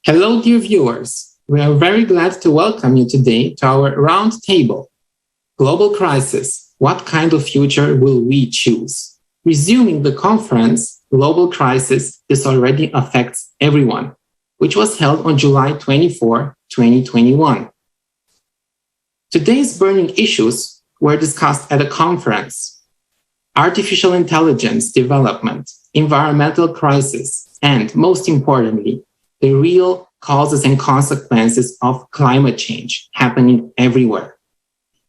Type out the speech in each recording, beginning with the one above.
Hello, dear viewers. We are very glad to welcome you today to our roundtable. Global crisis. What kind of future will we choose? Resuming the conference, Global Crisis, this already affects everyone, which was held on July 24, 2021. Today's burning issues were discussed at a conference: artificial intelligence development, environmental crisis, and most importantly, the real causes and consequences of climate change happening everywhere.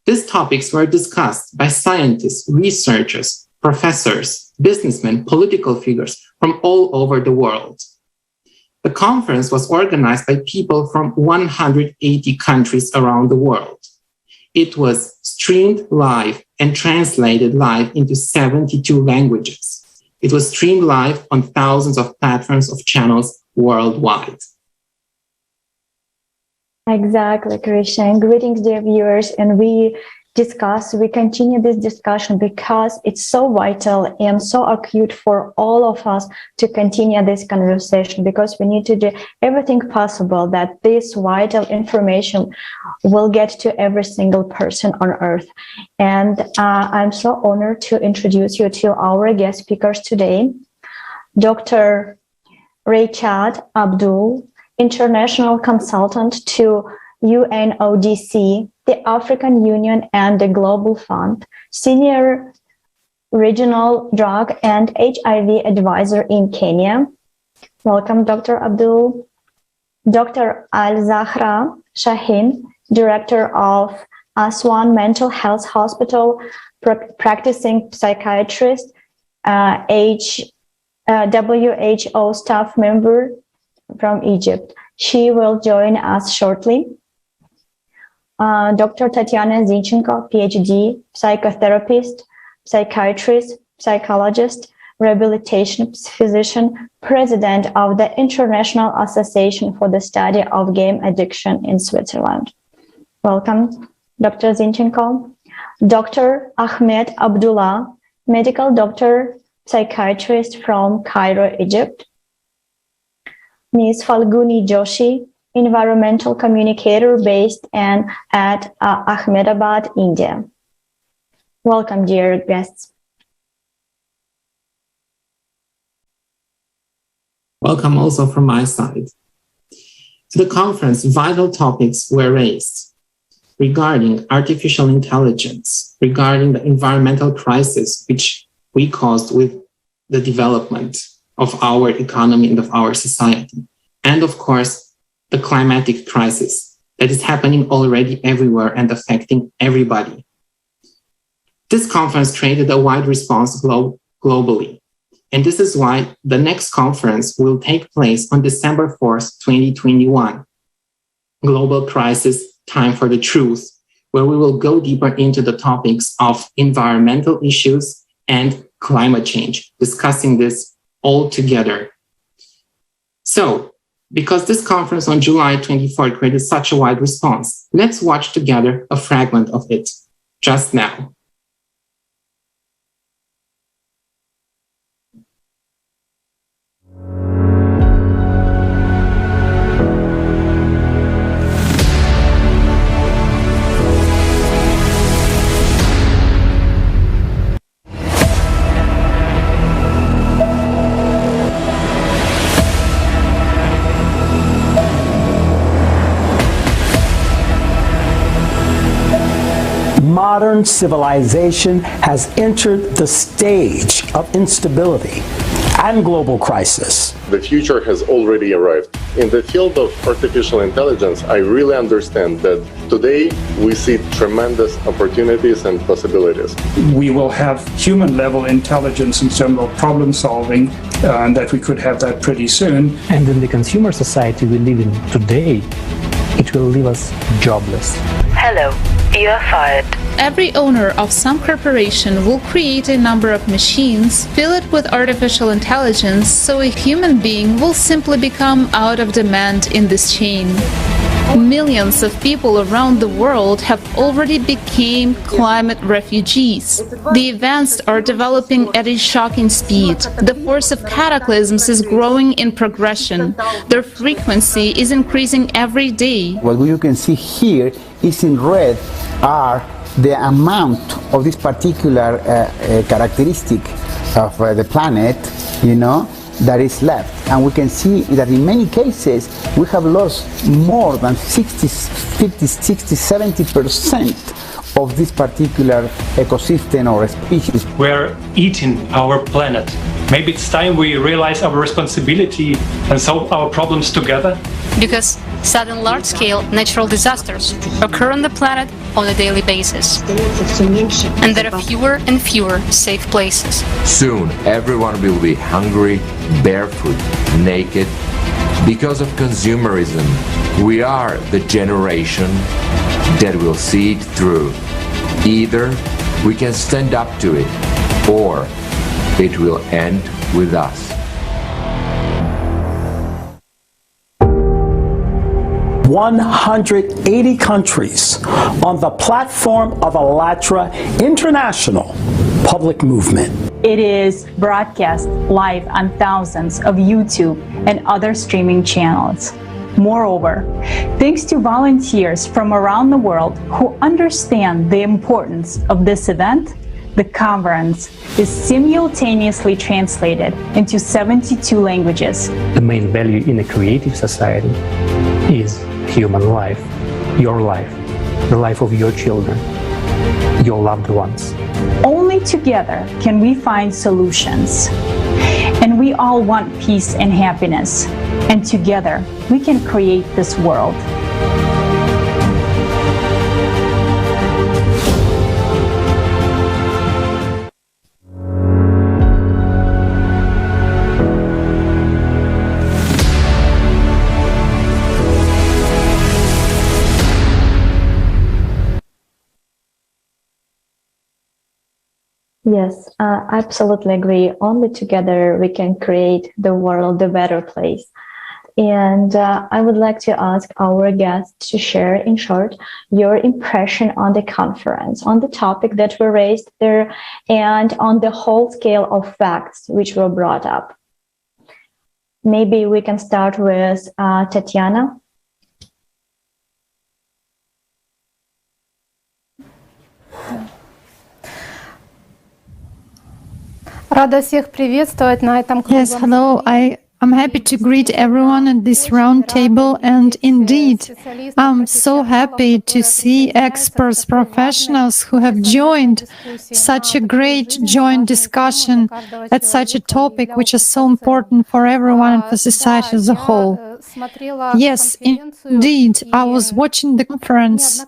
These topics were discussed by scientists, researchers, professors, businessmen, political figures from all over the world. The conference was organized by people from 180 countries around the world. It was streamed live and translated live into 72 languages. It was streamed live on thousands of platforms of channels worldwide. Exactly, Christian. Greetings, dear viewers. And we continue this discussion because it's so vital and so acute for all of us to continue this conversation, because we need to do everything possible that this vital information will get to every single person on earth. And I'm so honored to introduce you to our guest speakers today, Dr. Rachad Abdul, international consultant to UNODC, the African Union and the Global Fund, senior regional drug and HIV advisor in Kenya. Welcome, Dr. Abdul. Dr. Al-Zahra Shaheen, director of Aswan Mental Health Hospital, practicing psychiatrist, WHO staff member from Egypt. She will join us shortly. Dr. Tatiana Zinchenko, PhD, psychotherapist, psychiatrist, psychologist, rehabilitation physician, president of the International Association for the Study of Game Addiction in Switzerland. Welcome, Dr. Zinchenko. Dr. Ahmed Abdullah, medical doctor, psychiatrist from Cairo, Egypt. Ms. Falguni Joshi, environmental communicator based at Ahmedabad, India. Welcome, dear guests. Welcome also from my side. To the conference, vital topics were raised regarding artificial intelligence, regarding the environmental crisis which we caused with the development of our economy and of our society, and of course, the climatic crisis that is happening already everywhere and affecting everybody. This conference created a wide response globally, and this is why the next conference will take place on December 4th, 2021, Global Crisis, Time for the Truth, where we will go deeper into the topics of environmental issues and climate change, discussing this all together. So, because this conference on July 24 created such a wide response, let's watch together a fragment of it just now. Modern civilization has entered the stage of instability and global crisis. The future has already arrived. In the field of artificial intelligence, I really understand that today we see tremendous opportunities and possibilities. We will have human-level intelligence in terms of problem solving, and that we could have that pretty soon. And in the consumer society we live in today, it will leave us jobless. Hello, you are fired. Every owner of some corporation will create a number of machines, fill it with artificial intelligence, so a human being will simply become out of demand in this chain. Millions of people around the world have already become climate refugees. The events are developing at a shocking speed. The force of cataclysms is growing in progression. Their frequency is increasing every day. What you can see here is in red are the amount of this particular characteristic of the planet, that is left. And we can see that in many cases we have lost more than 60, 50, 60, 70% of this particular ecosystem or species. We're eating our planet. Maybe it's time we realize our responsibility and solve our problems together. Because sudden large-scale natural disasters occur on the planet on a daily basis. And there are fewer and fewer safe places. Soon everyone will be hungry, barefoot, naked. Because of consumerism, we are the generation that will see it through. Either we can stand up to it, or it will end with us. 180 countries on the platform of ALLATRA International Public Movement. It is broadcast live on thousands of YouTube and other streaming channels. Moreover, thanks to volunteers from around the world who understand the importance of this event, the conference is simultaneously translated into 72 languages. The main value in a creative society is human life, the life of your children, your loved ones. Only together can we find solutions. And we all want peace and happiness. And together we can create this world. Yes, I absolutely agree. Only together we can create the world a better place. And I would like to ask our guests to share in short your impression on the conference, on the topic that were raised there, and on the whole scale of facts which were brought up. Maybe we can start with Tatiana. Yes, hello. I'm happy to greet everyone at this round table, and indeed, I'm so happy to see experts, professionals who have joined such a great joint discussion at such a topic which is so important for everyone and for society as a whole. Yes, indeed, I was watching the conference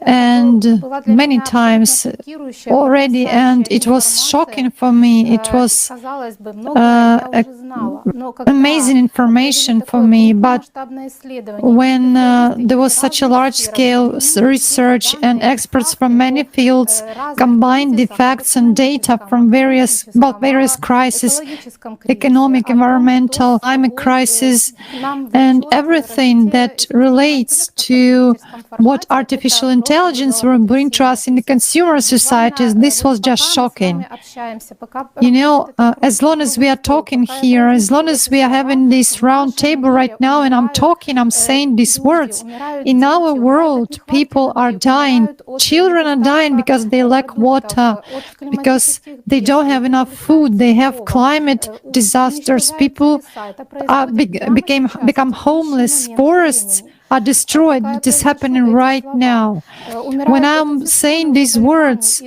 and many times already, and it was shocking for me. It was amazing information for me, but when there was such a large-scale research and experts from many fields combined the facts and data from various crises, economic, environmental, climate crisis, and everything that relates to what artificial intelligence will bring to us in the consumer societies, this was just shocking. As long as we are talking here, as long as we are having this round table right now and I'm saying these words, in our world, people are dying, children are dying because they lack water, because they don't have enough food, they have climate disasters, people become homeless, forests are destroyed. It is happening right now. When I'm saying these words,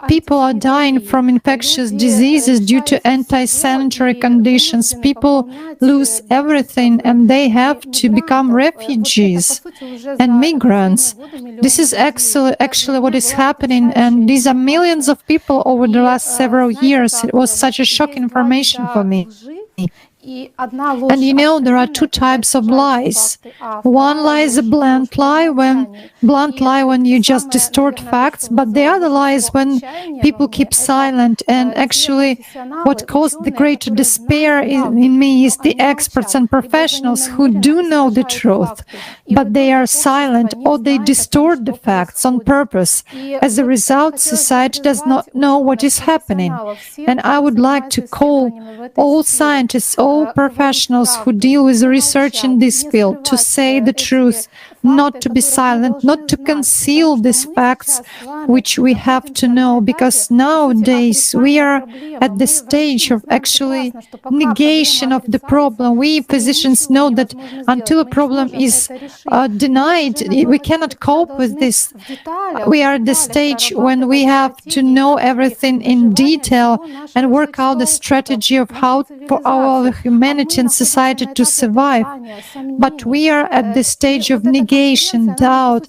people are dying from infectious diseases due to anti-sanitary conditions. People lose everything and they have to become refugees and migrants. This is actually what is happening, and these are millions of people over the last several years. It was such a shocking information for me. And you know, there are two types of lies. One lie is a blunt lie when you just distort facts, but the other lie is when people keep silent. And actually, what caused the greater despair in me is the experts and professionals who do know the truth, but they are silent or they distort the facts on purpose. As a result, society does not know what is happening. And I would like to call all scientists, all professionals who deal with research in this field to say the truth, not to be silent, not to conceal these facts which we have to know, because nowadays we are at the stage of actually negation of the problem. We physicians know that until a problem is denied, we cannot cope with this. We are at the stage when we have to know everything in detail and work out the strategy of how for our humanity and society to survive. But we are at the stage of negation, doubt,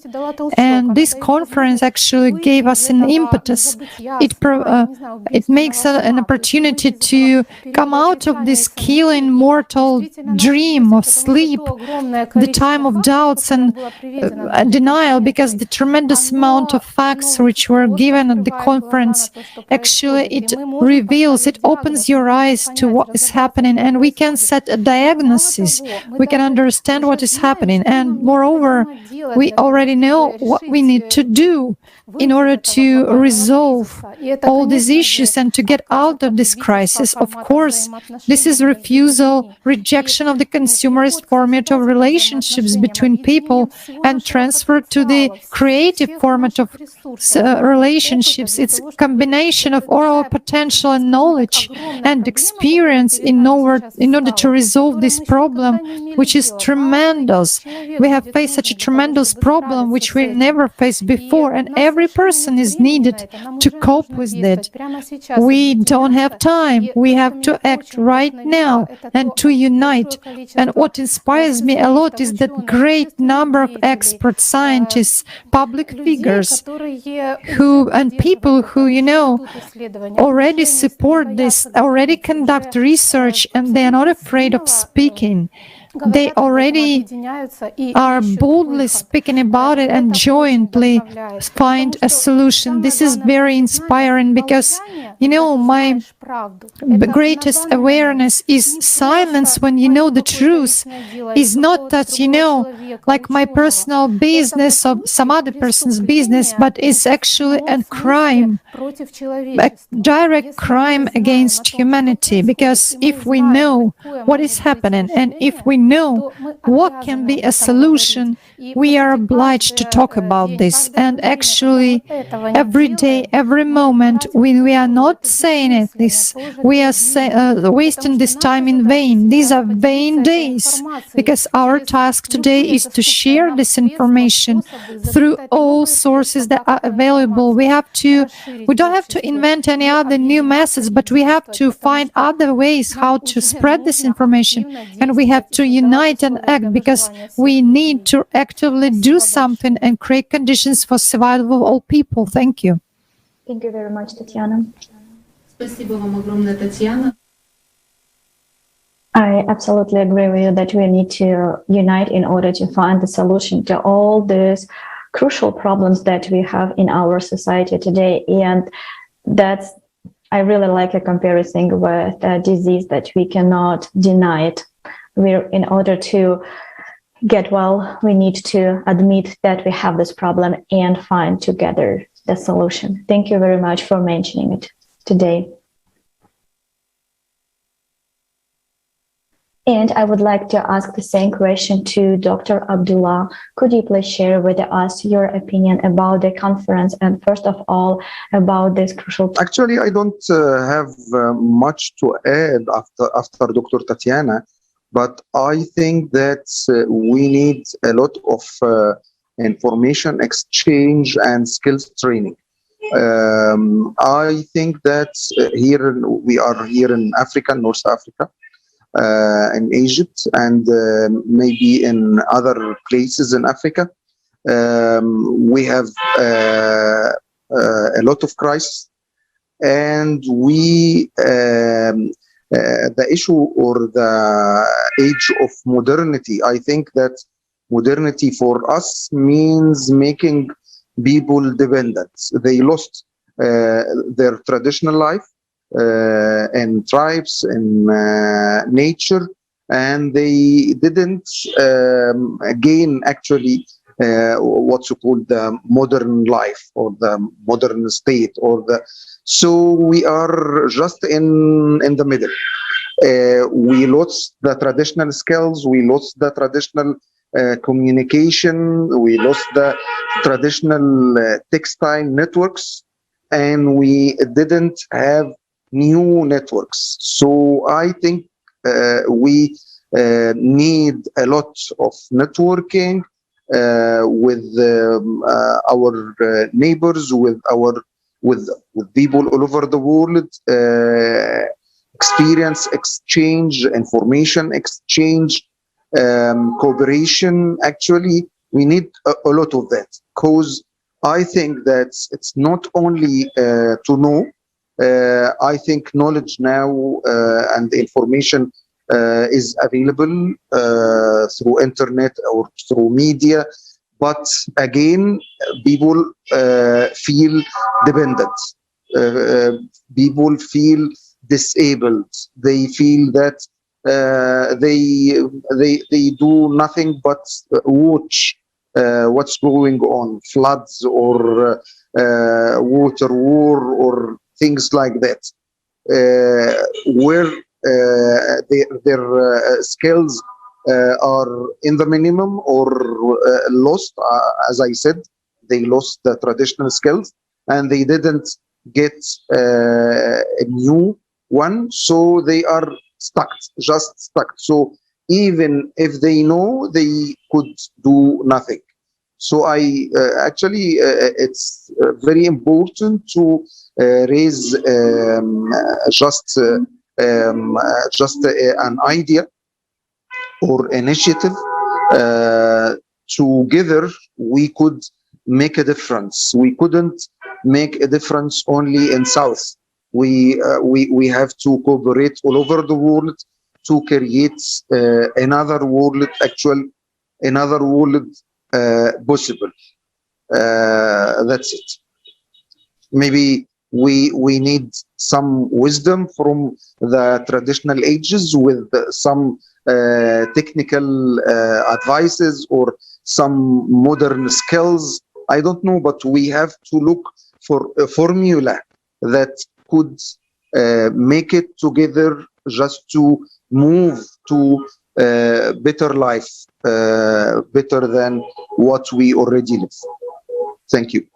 and this conference actually gave us an impetus. It makes an opportunity to come out of this killing mortal dream of sleep, the time of doubts and denial, because the tremendous amount of facts which were given at the conference, actually it reveals, it opens your eyes to what is happening, and we can set a diagnosis, we can understand what is happening, and moreover, we already know what we need to do in order to resolve all these issues and to get out of this crisis. Of course, this is refusal, rejection of the consumerist format of relationships between people and transfer to the creative format of relationships. It's a combination of oral potential and knowledge and experience in order to resolve this problem, which is tremendous. We have faced such a tremendous problem which we never faced before, and every person is needed to cope with it. We don't have time. We have to act right now and to unite. And what inspires me a lot is that great number of expert scientists, public figures, and people who, you know, already support this, already conduct research, and they are not afraid of speaking. They already are boldly speaking about it and jointly find a solution. This is very inspiring because, you know, my greatest awareness is silence when you know the truth is not that, you know, like my personal business or some other person's business, but it's actually a crime, a direct crime against humanity. Because if we know what is happening and if we know what can be a solution, we are obliged to talk about this. And actually, every day, every moment, when we are not saying it, we are wasting this time in vain. These are vain days, because our task today is to share this information through all sources that are available. We don't have to invent any other new methods, but we have to find other ways how to spread this information, and we have to unite and act, because we need to actively do something and create conditions for survival of all people. Thank you. Thank you very much, Tatiana. I absolutely agree with you that we need to unite in order to find the solution to all these crucial problems that we have in our society today. And I really like a comparison with a disease that we cannot deny it. In order to get well, we need to admit that we have this problem and find together the solution. Thank you very much for mentioning it today. And I would like to ask the same question to Dr. Abdullah. Could you please share with us your opinion about the conference, and first of all, about this crucial... Actually, I don't have much to add after Dr. Tatiana, but I think that we need a lot of information exchange and skills training. I think that we are here in Africa, North Africa, in Egypt, and maybe in other places in Africa. We have a lot of crisis, and we the issue or the age of modernity. I think that modernity for us means making people dependent. They lost their traditional life and tribes and nature, and they didn't gain actually what's called the modern life or the modern state or the. So we are just in the middle. We lost the traditional skills. We lost the traditional communication. We lost the traditional textile networks, and we didn't have new networks. So I think we need a lot of networking with our neighbors, with people all over the world, experience exchange, information exchange, cooperation. Actually, we need a lot of that, because I think that it's not only to know. I think knowledge now and information is available through internet or through media, but again, people feel dependent. People feel disabled. They feel that they do nothing but watch what's going on, floods or water war or things like that, where their skills are in the minimum or lost. As I said, they lost the traditional skills and they didn't get a new one, so they are just stuck. So even if they know, they could do nothing. So I actually, it's very important to raise just an idea or initiative. Together we could make a difference. We couldn't make a difference only in South. We have to cooperate all over the world to create another world, another world possible. That's it. Maybe we need some wisdom from the traditional ages with some technical advices or some modern skills. I don't know, but we have to look for a formula that could make it together just to move to better life, better than what we already live. Thank you.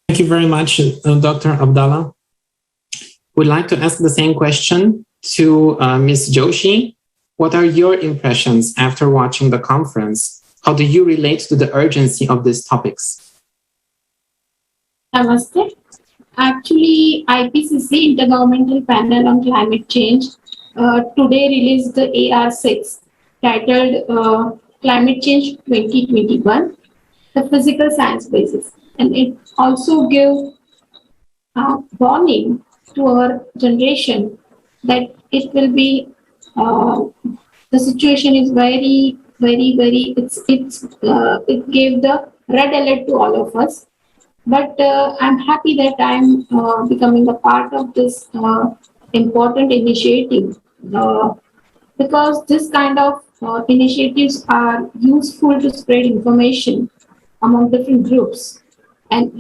Thank you very much, Dr. Abdallah. We'd like to ask the same question to Ms. Joshi. What are your impressions after watching the conference? How do you relate to the urgency of these topics? Namaste. Actually, IPCC Intergovernmental Panel on Climate Change today released the AR6 titled Climate Change 2021, the Physical Science Basis. And it also gives warning to our generation that it will be, the situation is very, it gave the red alert to all of us. But I'm happy that I'm becoming a part of this important initiative because this kind of initiatives are useful to spread information among different groups. And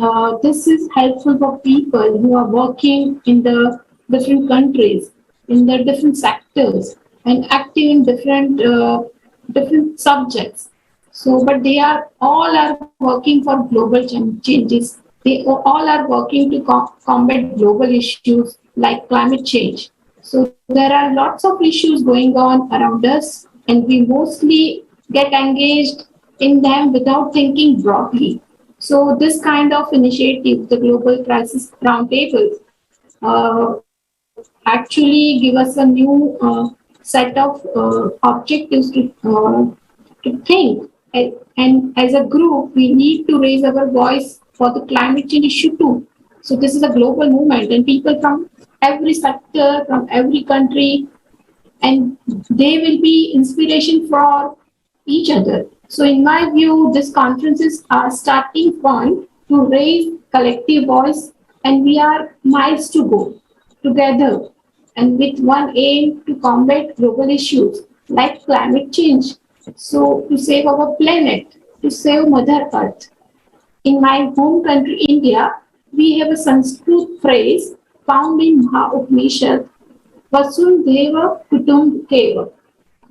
this is helpful for people who are working in the different countries, in the different sectors, and active in different subjects. So, but they are all working for global changes. They all are working to combat global issues like climate change. So there are lots of issues going on around us, and we mostly get engaged in them without thinking broadly. So this kind of initiative, the Global Crisis Roundtable, actually give us a new set of objectives to think. And as a group, we need to raise our voice for the climate change issue too. So this is a global movement, and people from every sector, from every country, and they will be inspiration for each other. So in my view, this conference is a starting point to raise collective voice, and we are miles to go together, and with one aim to combat global issues like climate change. So to save our planet, to save Mother Earth. In my home country, India, we have a Sanskrit phrase found in Maha-Upanishad, Vasudhaiva Kutumbakeva.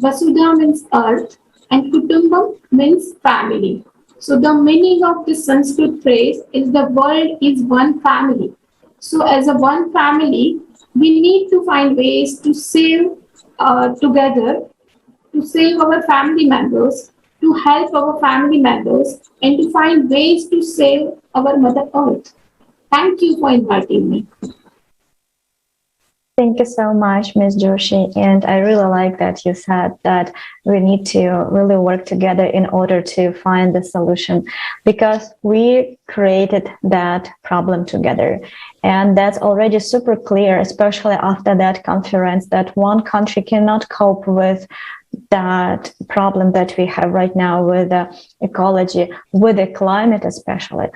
Vasudha means earth and Kutumbam means family. So the meaning of this Sanskrit phrase is the world is one family. So as a one family, we need to find ways to save together, to save our family members, to help our family members, and to find ways to save our Mother Earth. Thank you for inviting me. Thank you so much, Ms. Joshi. And I really like that you said that we need to really work together in order to find the solution, because we created that problem together. And that's already super clear, especially after that conference, that one country cannot cope with that problem that we have right now with the ecology, with the climate especially.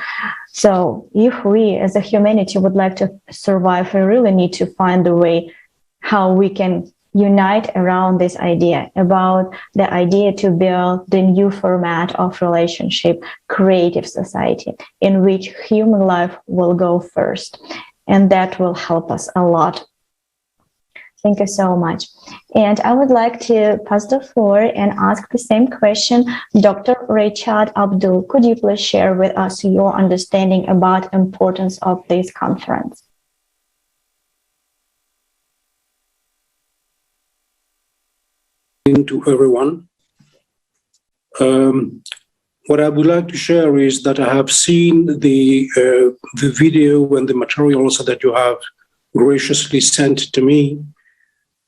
So if we as a humanity would like to survive, we really need to find a way how we can unite around this idea, about the idea to build the new format of relationship, creative society, in which human life will go first. And that will help us a lot. Thank you so much. And I would like to pass the floor and ask the same question. Dr. Rachad Abdul, could you please share with us your understanding about the importance of this conference? To everyone. What I would like to share is that I have seen the video and the materials that you have graciously sent to me.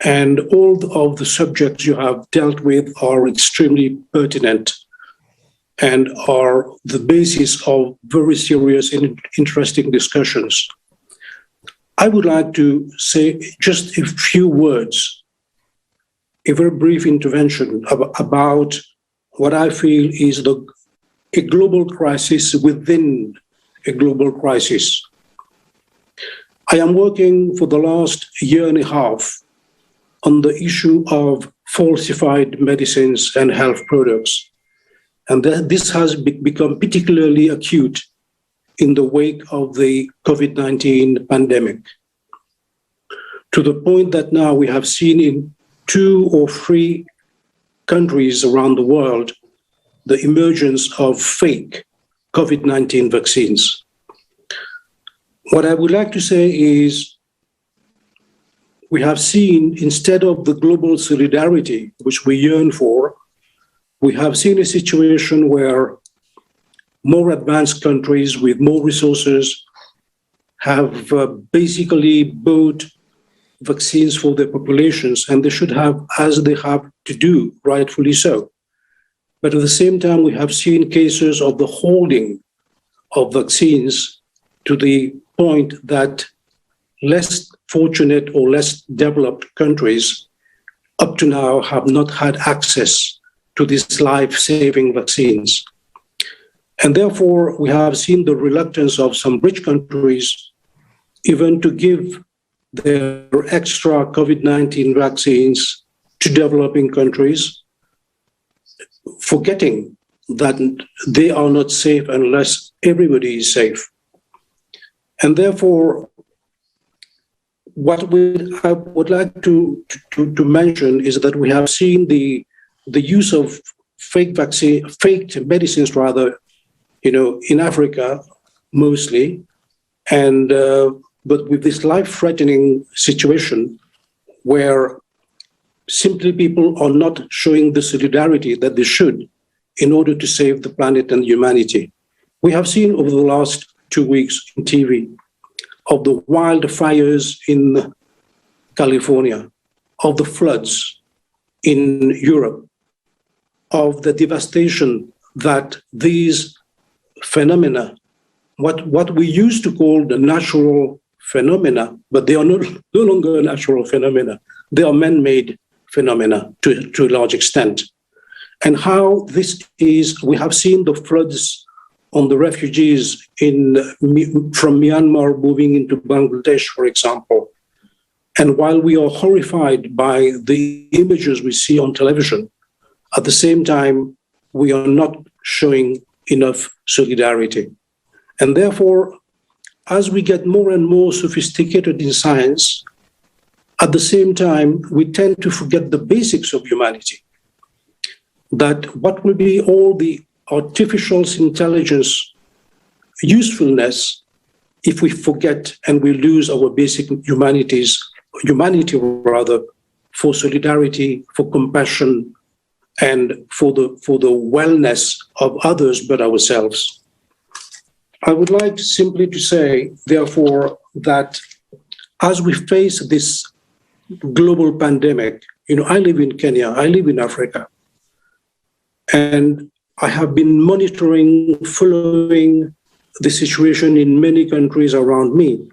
And all of the subjects you have dealt with are extremely pertinent and are the basis of very serious and interesting discussions. I would like to say just a few words, a very brief intervention about what I feel is a global crisis within a global crisis. I am working for the last year and a half on the issue of falsified medicines and health products. And this has become particularly acute in the wake of the COVID-19 pandemic, to the point that now we have seen in 2 or 3 countries around the world the emergence of fake COVID-19 vaccines. What I would like to say is, we have seen, instead of the global solidarity which we yearn for, we have seen a situation where more advanced countries with more resources have basically bought vaccines for their populations, and they should have, as they have to do, rightfully so. But at the same time, we have seen cases of the holding of vaccines to the point that less fortunate or less developed countries up to now have not had access to these life-saving vaccines. And therefore, we have seen the reluctance of some rich countries even to give their extra COVID-19 vaccines to developing countries, forgetting that they are not safe unless everybody is safe. And therefore, what I would like to mention is that we have seen the use of faked medicines, rather, in Africa mostly, and but with this life-threatening situation where simply people are not showing the solidarity that they should in order to save the planet and humanity. We have seen over the last 2 weeks on TV of the wildfires in California, of the floods in Europe, of the devastation that these phenomena what we used to call the natural phenomena, but they are no longer natural phenomena. They are man-made phenomena to a large extent. And how this is, we have seen the floods on the refugees from Myanmar moving into Bangladesh, for example. And while we are horrified by the images we see on television, at the same time, we are not showing enough solidarity. And therefore, as we get more and more sophisticated in science, at the same time, we tend to forget the basics of humanity. That what will be all the artificial intelligence usefulness if we forget and we lose our basic humanity for solidarity, for compassion, and for the wellness of others but ourselves. I would like simply to say, therefore, that as we face this global pandemic, I live in Kenya, I live in Africa, and I have been monitoring, following the situation in many countries around me.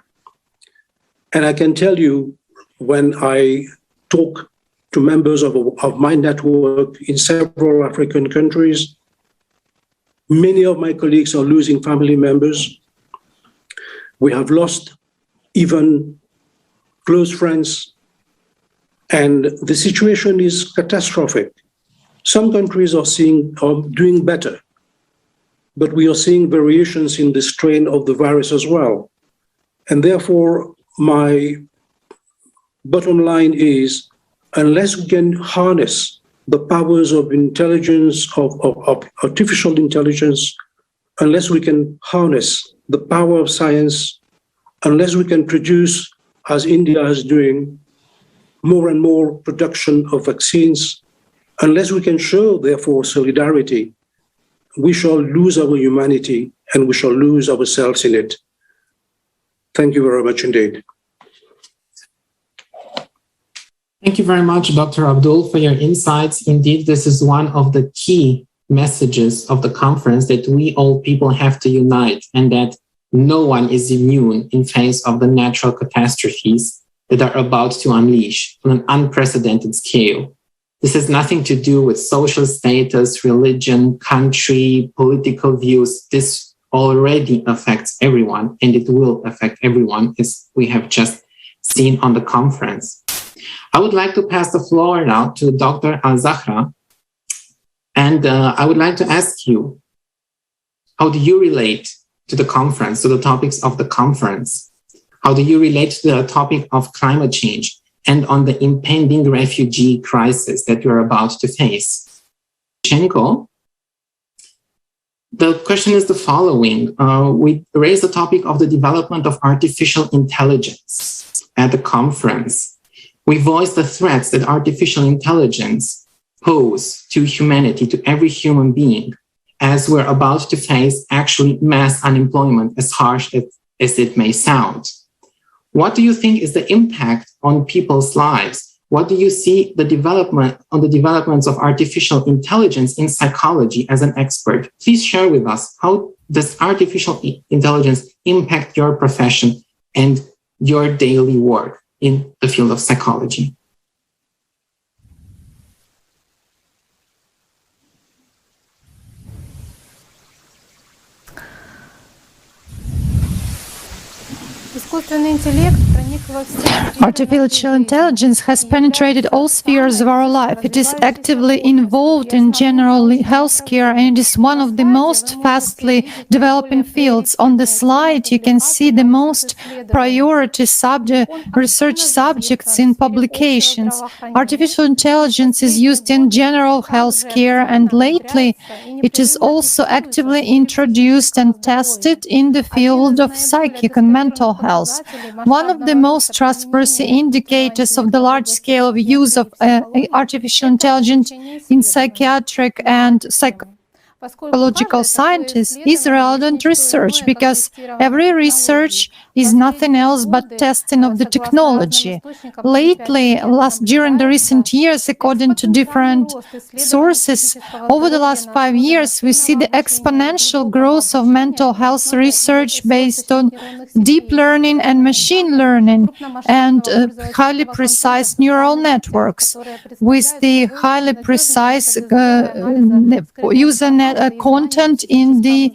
And I can tell you, when I talk to members of my network in several African countries, many of my colleagues are losing family members. We have lost even close friends. And the situation is catastrophic. Some countries are doing better, but we are seeing variations in the strain of the virus as well. And therefore, my bottom line is, unless we can harness the powers of intelligence, of artificial intelligence, unless we can harness the power of science, unless we can produce, as India is doing, more and more production of vaccines, unless we can show, therefore, solidarity, we shall lose our humanity and we shall lose ourselves in it. Thank you very much indeed. Thank you very much, Dr. Abdul, for your insights. Indeed, this is one of the key messages of the conference, that we all people have to unite and that no one is immune in face of the natural catastrophes that are about to unleash on an unprecedented scale. This has nothing to do with social status, religion, country, political views. This already affects everyone, and it will affect everyone, as we have just seen on the conference. I would like to pass the floor now to Dr. Al-Zahra, and I would like to ask you, how do you relate to the conference, to the topics of the conference? How do you relate to the topic of climate change and on the impending refugee crisis that you're about to face? Chenko, the question is the following. We raised the topic of the development of artificial intelligence at the conference. We voiced the threats that artificial intelligence pose to humanity, to every human being, as we're about to face actually mass unemployment, as harsh as it may sound. What do you think is the impact on people's lives? What do you see the developments of artificial intelligence in psychology as an expert? Please share with us, how does artificial intelligence impact your profession and your daily work in the field of psychology? Artificial intelligence has penetrated all spheres of our life. It is actively involved in general healthcare, and it is one of the most fastly developing fields. On the slide, you can see the most priority research subjects in publications. Artificial intelligence is used in general healthcare, and lately it is also actively introduced and tested in the field of psychic and mental health. One of the most trustworthy indicators of the large scale of use of artificial intelligence in psychiatric and psychological scientists is relevant research, because every research is nothing else but testing of the technology. Lately, during the recent years, according to different sources, over the last 5 years, we see the exponential growth of mental health research based on deep learning and machine learning and highly precise neural networks with the highly precise content in the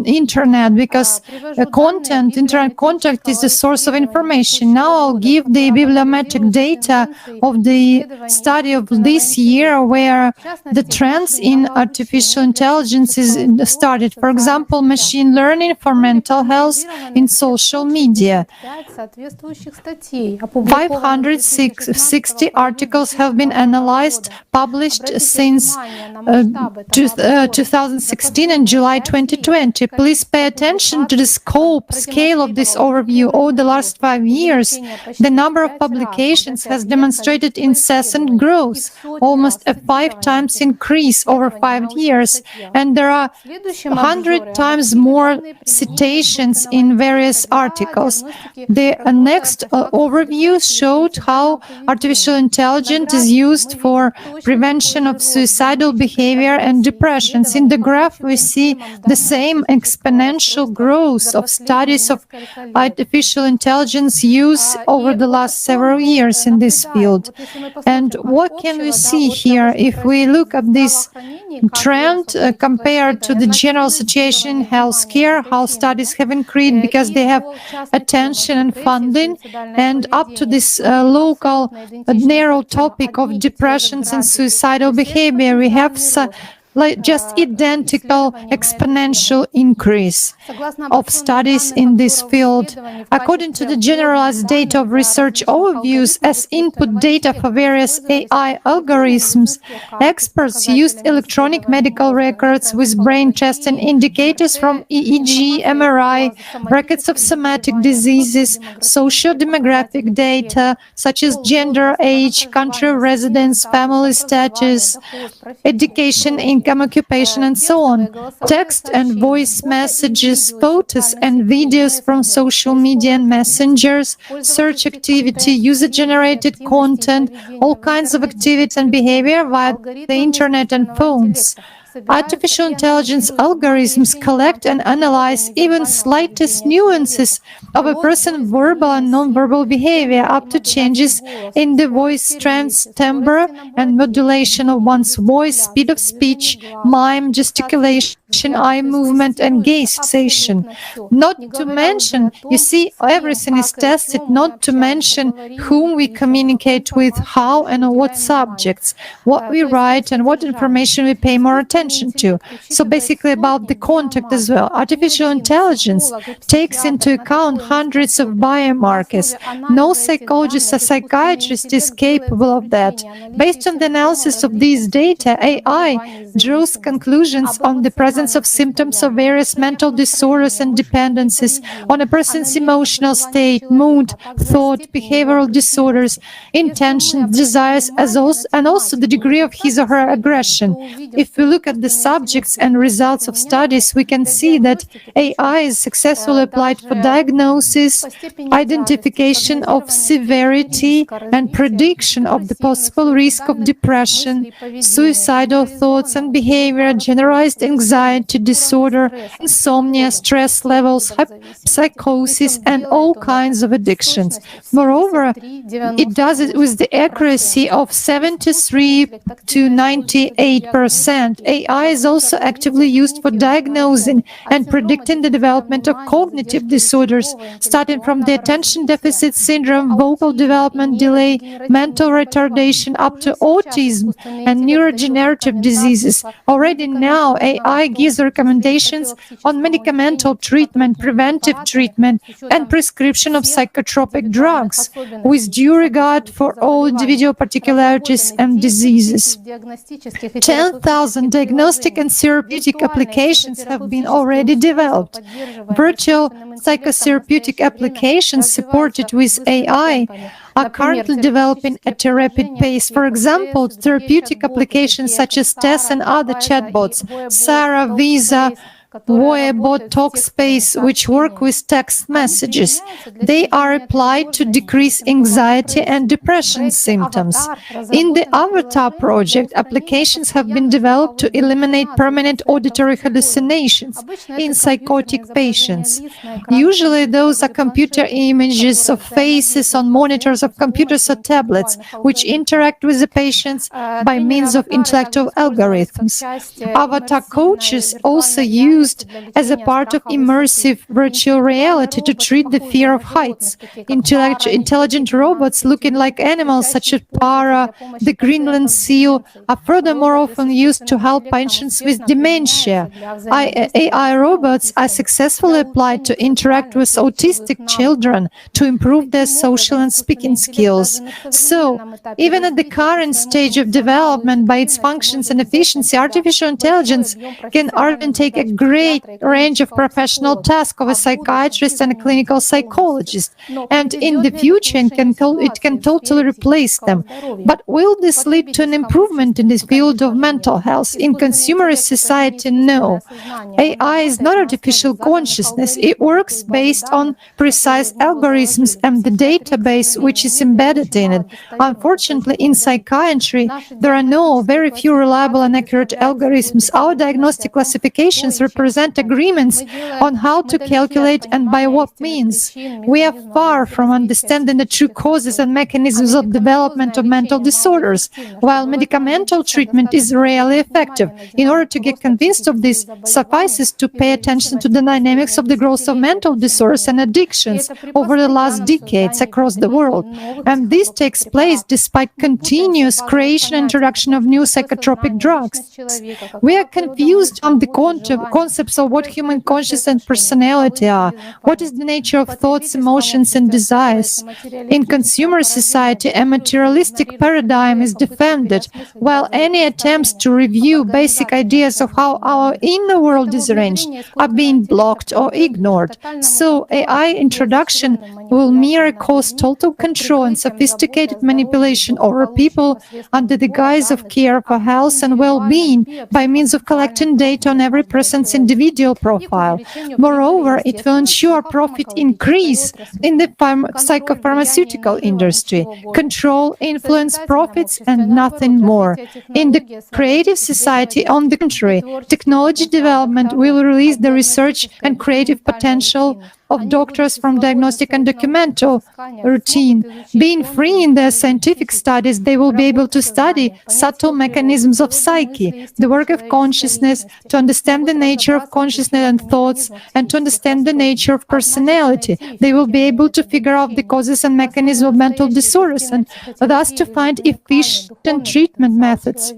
internet, because internet content is the source of information. Now I'll give the bibliometric data of the study of this year where the trends in artificial intelligence is started. For example, machine learning for mental health in social media. 560 articles have been analyzed, published since 2016 and July 2020. Please pay attention to the scale of this overview. Over the last 5 years, the number of publications has demonstrated incessant growth, almost a 5 times increase over 5 years, and there are 100 times more citations in various articles. The next overview showed how artificial intelligence is used for prevention of suicidal behavior and depressions. In the graph, we see the same exponential growth of studies of artificial intelligence use over the last several years in this field. And what can we see here? If we look at this trend compared to the general situation in healthcare, how studies have increased because they have attention and funding, and up to this local narrow topic of depressions and suicidal behavior, we have just identical exponential increase of studies in this field. According to the generalized data of research overviews as input data for various AI algorithms, experts used electronic medical records with brain testing indicators from EEG, MRI, records of somatic diseases, socio-demographic data such as gender, age, country of residence, family status, education, income, occupation, and so on. Text and voice messages, photos and videos from social media and messengers, search activity, user-generated content, all kinds of activity and behavior via the internet and phones. Artificial intelligence algorithms collect and analyze even slightest nuances of a person's verbal and non-verbal behavior, up to changes in the voice strength, timbre, and modulation of one's voice, speed of speech, mime, gesticulation, eye movement, and gaze fixation. Not to mention, you see, everything is tested, not to mention whom we communicate with, how and on what subjects, what we write, and what information we pay more attention to. So basically about the contact as well. Artificial intelligence takes into account hundreds of biomarkers. No psychologist or psychiatrist is capable of that. Based on the analysis of these data, AI draws conclusions on the presence of symptoms of various mental disorders and dependencies, on a person's emotional state, mood, thought, behavioral disorders, intentions, desires, and also the degree of his or her aggression. If we look at the subjects and results of studies, we can see that AI is successfully applied for diagnosis, identification of severity, and prediction of the possible risk of depression, suicidal thoughts and behavior, generalized anxiety disorder, insomnia, stress levels, psychosis, and all kinds of addictions. Moreover, it does it with the accuracy of 73 to 98%. AI is also actively used for diagnosing and predicting the development of cognitive disorders, starting from the attention deficit syndrome, vocal development delay, mental retardation, up to autism and neurodegenerative diseases. Already now, AI gives recommendations on medicamental treatment, preventive treatment, and prescription of psychotropic drugs, with due regard for all individual particularities and diseases. 10,000 diagnostic and therapeutic applications have been already developed. Virtual psychotherapeutic applications supported with AI are currently developing at a rapid pace. For example, therapeutic applications such as TESS and other chatbots, Sarah, Visa, voice bot Talkspace, which work with text messages. They are applied to decrease anxiety and depression symptoms. In the ALLATRA project, applications have been developed to eliminate permanent auditory hallucinations in psychotic patients. Usually those are computer images of faces on monitors of computers or tablets, which interact with the patients by means of intellectual algorithms. Avatar coaches also used as a part of immersive virtual reality to treat the fear of heights. Intelligent robots looking like animals such as Para, the Greenland seal, are furthermore often used to help patients with dementia. AI robots are successfully applied to interact with autistic children to improve their social and speaking skills. So, even at the current stage of development by its functions and efficiency, artificial intelligence can undertake a great range of professional tasks of a psychiatrist and a clinical psychologist, and in the future it can totally replace them. But will this lead to an improvement in this field of mental health? In consumerist society, no. AI is not artificial consciousness. It works based on precise algorithms and the database which is embedded in it. Unfortunately, in psychiatry, there are very few reliable and accurate algorithms. Our diagnostic classifications represent agreements on how to calculate and by what means. We are far from understanding the true causes and mechanisms of development of mental disorders, while medicamental treatment is rarely effective. In order to get convinced of this, suffices to pay attention to the dynamics of the growth of mental disorders and addictions over the last decades across the world. And this takes place despite continuous creation and introduction of new psychotropic drugs. We are confused on the concepts of what human consciousness and personality are. What is the nature of thoughts, emotions, and desires? In consumer society, a materialistic paradigm is defended, while any attempts to review basic ideas of how our inner world is arranged are being blocked or ignored. So, AI introduction will merely cause total control and sophisticated manipulation over people under the guise of care for health and well-being by means of collecting data on every person's individual profile. Moreover, it will ensure profit increase in the psychopharmaceutical industry, control, influence, profits, and nothing more. In the creative society, on the contrary, technology development will release the research and creative potential of doctors from diagnostic and documental routine. Being free in their scientific studies, they will be able to study subtle mechanisms of psyche, the work of consciousness, to understand the nature of consciousness and thoughts, and to understand the nature of personality. They will be able to figure out the causes and mechanisms of mental disorders, and thus to find efficient treatment methods.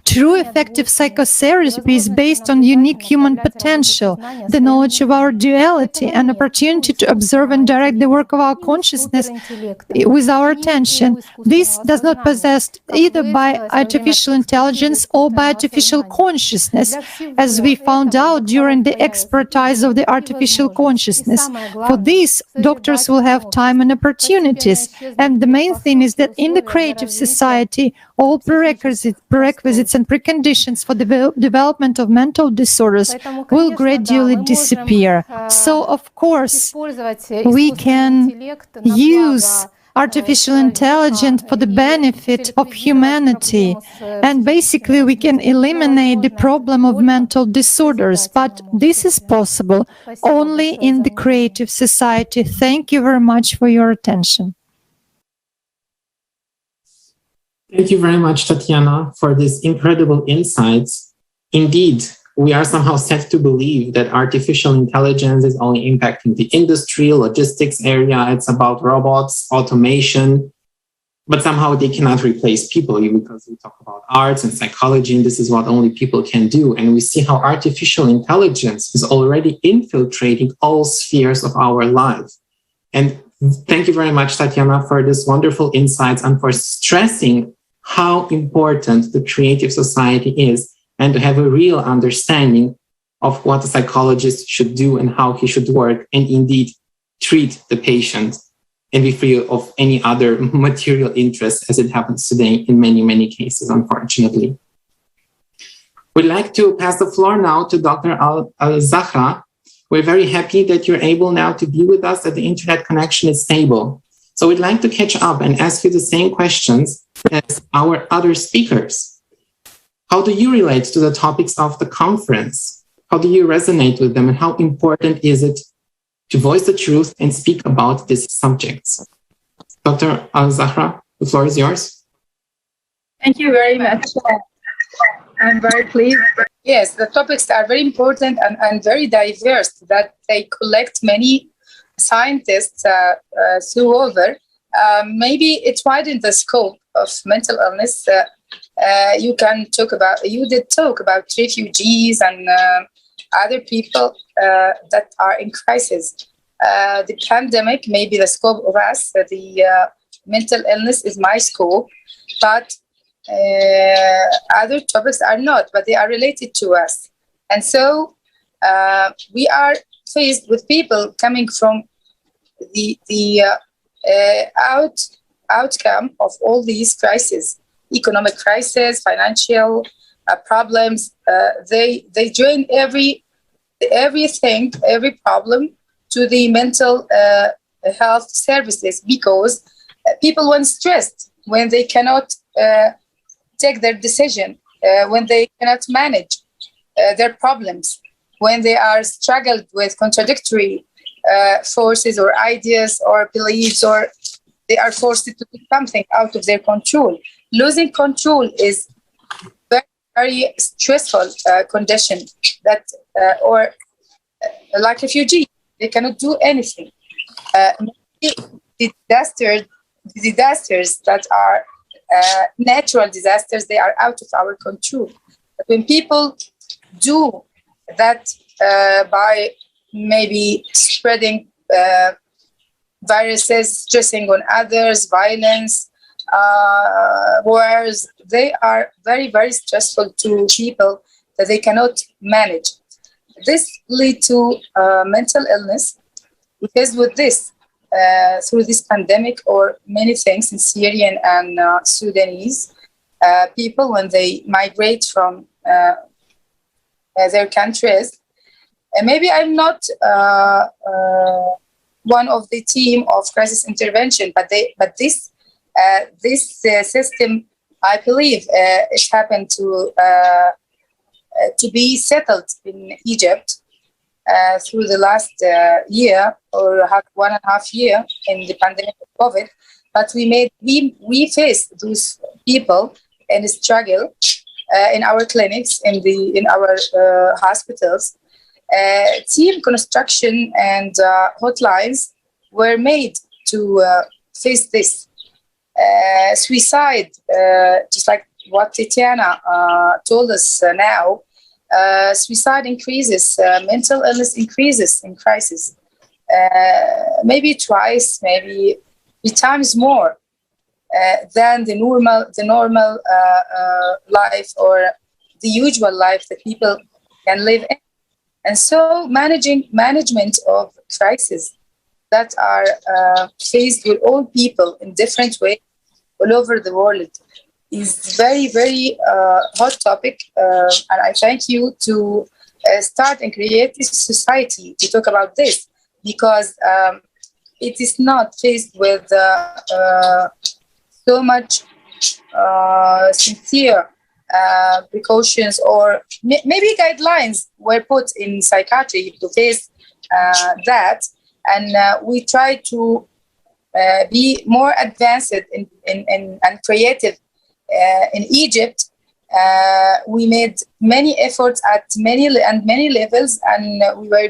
True effective psychotherapy is based on unique human potential, the knowledge of our duality, and opportunity to observe and direct the work of our consciousness with our attention. This does not possess either by artificial intelligence or by artificial consciousness, as we found out during the expertise of the artificial consciousness. For this, doctors will have time and opportunities. And the main thing is that in the creative society, all prerequisites and preconditions for the development of mental disorders will gradually disappear. So, of course, we can use artificial intelligence for the benefit of humanity, and basically we can eliminate the problem of mental disorders, but this is possible only in the creative society. Thank you very much for your attention. Thank you very much, Tatiana, for these incredible insights. Indeed, we are somehow set to believe that artificial intelligence is only impacting the industry, logistics area. It's about robots, automation, but somehow they cannot replace people, because we talk about arts and psychology, and this is what only people can do. And we see how artificial intelligence is already infiltrating all spheres of our life. And thank you very much, Tatiana, for this wonderful insights and for stressing how important the creative society is, and to have a real understanding of what a psychologist should do and how he should work, and indeed treat the patient and be free of any other material interest, as it happens today in many, many cases, unfortunately. We'd like to pass the floor now to Dr. Al-Zahra. We're very happy that you're able now to be with us, that the internet connection is stable. So we'd like to catch up and ask you the same questions as our other speakers. How do you relate to the topics of the conference? How do you resonate with them, and how important is it to voice the truth and speak about these subjects? Dr. Al-Zahra, the floor is yours. Thank you very much. I'm very pleased. Yes, the topics are very important and very diverse, that they collect many scientists through over. Maybe it widens the scope of mental illness. You did talk about refugees and other people that are in crisis. The pandemic, maybe the scope of us, the mental illness is my scope, but other topics are not, but they are related to us. And so we are faced with people coming from the outcome of all these crises, economic crisis, financial problems. They join every problem to the mental health services, because people when stressed, when they cannot take their decision, when they cannot manage their problems, when they are struggled with contradictory forces or ideas or beliefs, or they are forced to do something out of their control. Losing control is very, very stressful condition that, or like refugees, they cannot do anything. The disasters that are natural disasters, they are out of our control. But when people do that by maybe spreading viruses, stressing on others, violence, wars, they are very, very stressful to people that they cannot manage. This leads to mental illness. Because with this, through this pandemic or many things in Syrian and Sudanese, people, when they migrate from their countries, maybe I'm not one of the team of crisis intervention, but this system, I believe, it happened to be settled in Egypt through the last year or 1.5 years in the pandemic of COVID. But we faced those people and struggle in our clinics, in our hospitals. Team construction and hotlines were made to face this. Suicide, just like what Tatiana told us now, suicide increases, mental illness increases in crisis. Maybe twice, maybe 3 times more than the normal life or the usual life that people can live in. And so management of crises that are faced with all people in different ways all over the world is very, very hot topic. And I thank you to start and create this society to talk about this, because it is not faced with so much sincere precautions, or maybe guidelines were put in psychiatry to face that. And we try to be more advanced and creative. In Egypt, we made many efforts at many levels, and we were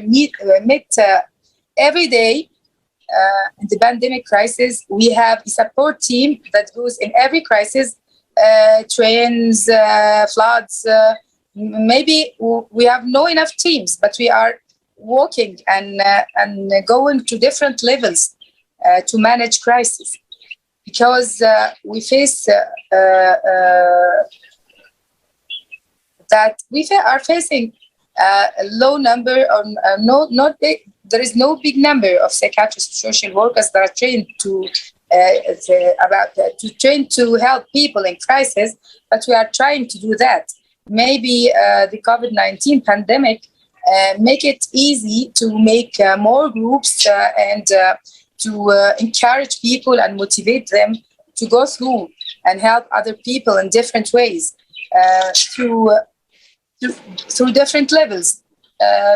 met every day. In the pandemic crisis, we have a support team that goes in every crisis, trains, floods. Maybe we have no enough teams, but we are working and going to different levels to manage crisis, because we face that we are facing a low number, or not big. There is no big number of psychiatrists, social workers that are trained to help people in crisis. But we are trying to do that. maybe the COVID-19 pandemic make it easy to make more groups and to encourage people and motivate them to go through and help other people in different ways through different levels,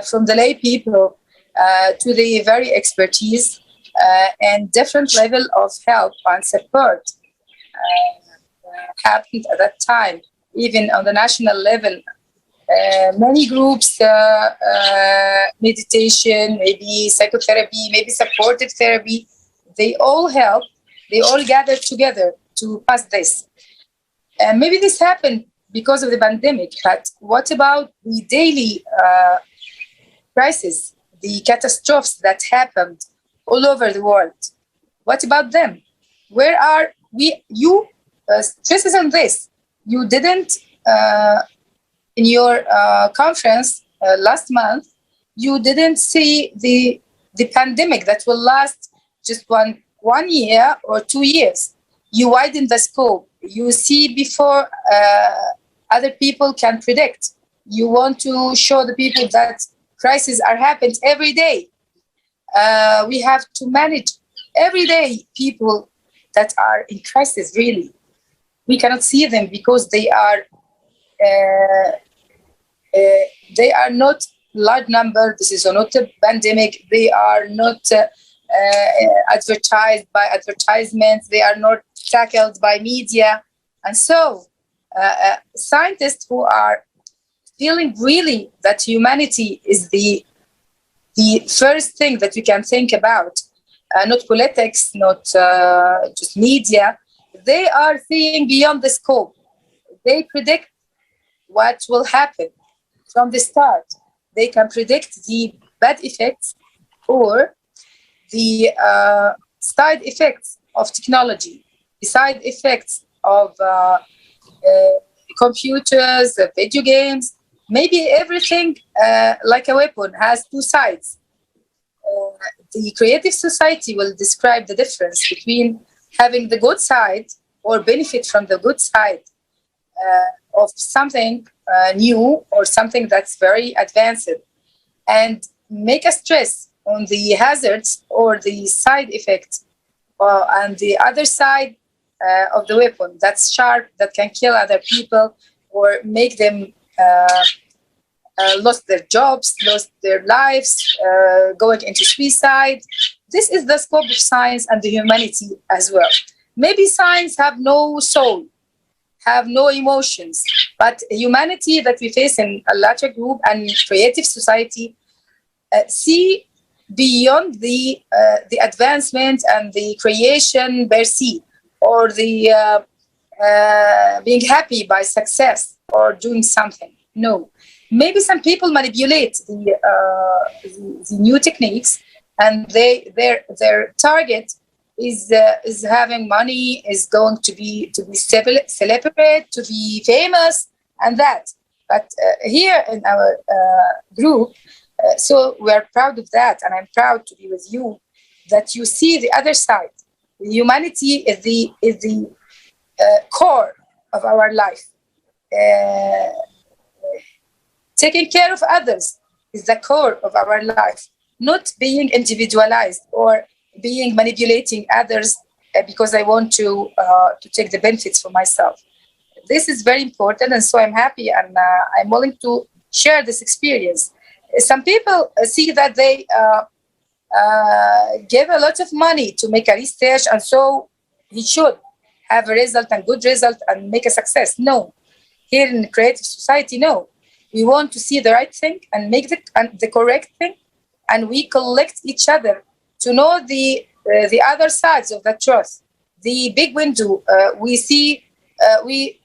from the lay people to the very expertise and different level of help and support happened at that time. Even on the national level, many groups, meditation, maybe psychotherapy, maybe supportive therapy, they all help, they all gather together to pass this. And maybe this happened because of the pandemic, but what about the daily crises, the catastrophes that happened all over the world? What about them? Where are we? You stresses on this. You didn't, in your conference last month, you didn't see the pandemic that will last just one year or 2 years. You widen the scope. You see before other people can predict. You want to show the people that crises are happening every day. We have to manage every day people that are in crisis, really. We cannot see them because they are not large number. This is not a pandemic. They are not advertised by advertisements. They are not tackled by media. And so scientists who are feeling really that humanity is the first thing that we can think about, not politics, not just media, they are seeing beyond the scope. They predict what will happen from the start. They can predict the bad effects or the side effects of technology, the side effects of computers, video games. Maybe everything like a weapon has two sides. The creative society will describe the difference between having the good side or benefit from the good side of something new or something that's very advanced, and make a stress on the hazards or the side effects and the other side of the weapon that's sharp, that can kill other people or make them lost their jobs, lost their lives, going into suicide. This is the scope of science and the humanity as well. Maybe science have no soul, have no emotions, but humanity that we face in ALLATRA group and creative society see beyond the advancement and the creation per se, or the being happy by success or doing something. No. Maybe some people manipulate the new techniques, and their target is having money, is going to be celebrate, to be famous, and that. But here in our group, so we are proud of that, and I'm proud to be with you, that you see the other side. Humanity is the core of our life. Taking care of others is the core of our life, not being individualized or being manipulating others because I want to take the benefits for myself. This is very important, and so I'm happy and I'm willing to share this experience. Some people see that they give a lot of money to make a research, and so he should have a result and good result and make a success. No, here in creative society, no. We want to see the right thing and make the correct thing, and we collect each other to know the other sides of the truth. The big window, we see, we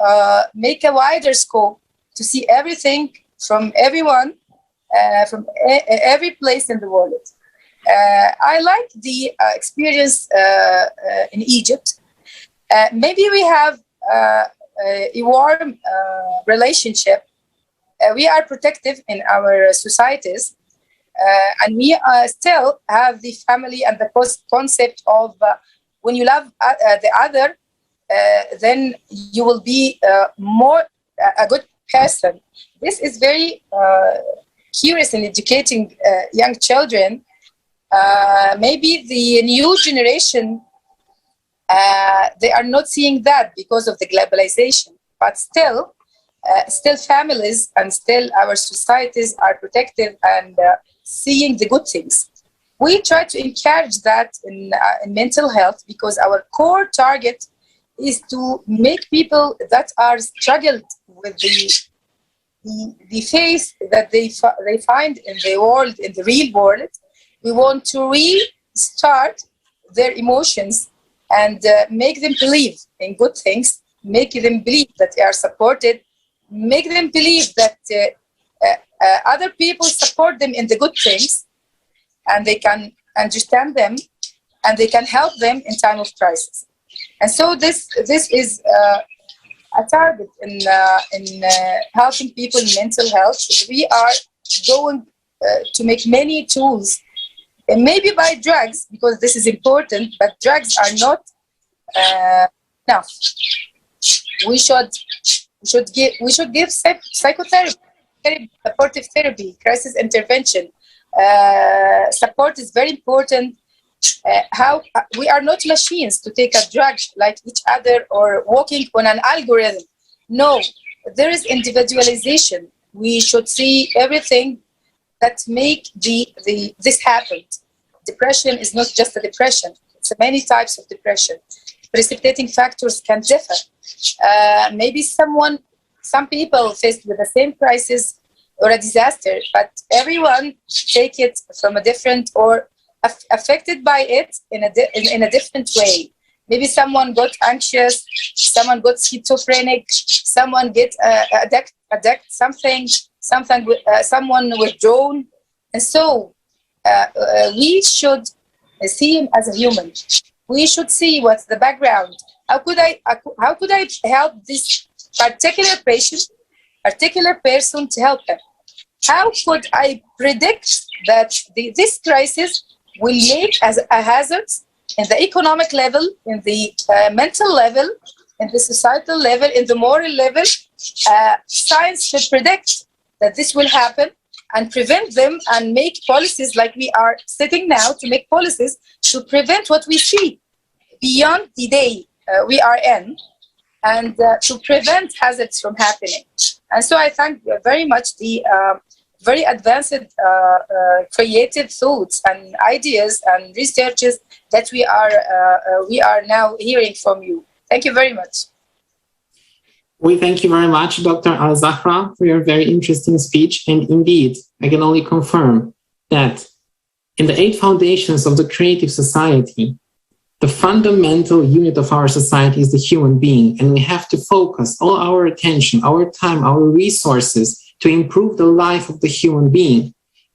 make a wider scope to see everything from everyone, from every place in the world. I like the experience in Egypt. Maybe we have a warm relationship. We are protective in our societies, and we still have the family and the concept of when you love the other, then you will be more a good person. This is very curious in educating young children. Maybe the new generation, they are not seeing that because of the globalization, but still families and still our societies are protective and seeing the good things. We try to encourage that in mental health because our core target is to make people that are struggled with the phase that they find in the world, in the real world. We want to restart their emotions and make them believe in good things, make them believe that they are supported, make them believe that other people support them in the good things, and they can understand them, and they can help them in time of crisis. And so this is a target in helping people in mental health. We are going to make many tools, and maybe by drugs, because this is important, but drugs are not enough. We should give psychotherapy, supportive therapy, crisis intervention. Support is very important. How we are not machines to take a drug like each other or working on an algorithm. No, there is individualization. We should see everything that make this happen. Depression is not just a depression. It's many types of depression. Precipitating factors can differ. Maybe some people faced with the same crisis or a disaster, but everyone take it from a different or affected by it in a different way. Maybe someone got anxious, someone got schizophrenic, someone get addict someone withdrawn, and so we should see him as a human. We should see what's the background. How could I help this particular patient, particular person to help them? How could I predict that this crisis will make as a hazard in the economic level, in the mental level, in the societal level, in the moral level? Science should predict that this will happen and prevent them and make policies like we are sitting now to make policies to prevent what we see beyond the day we are in, and to prevent hazards from happening. And so I thank very much the very advanced creative thoughts and ideas and researches that we are now hearing from you. Thank you very much. We thank you very much, Dr. Al-Zahra, for your very interesting speech. And indeed, I can only confirm that in the 8 foundations of the creative society, the fundamental unit of our society is the human being, and we have to focus all our attention, our time, our resources to improve the life of the human being.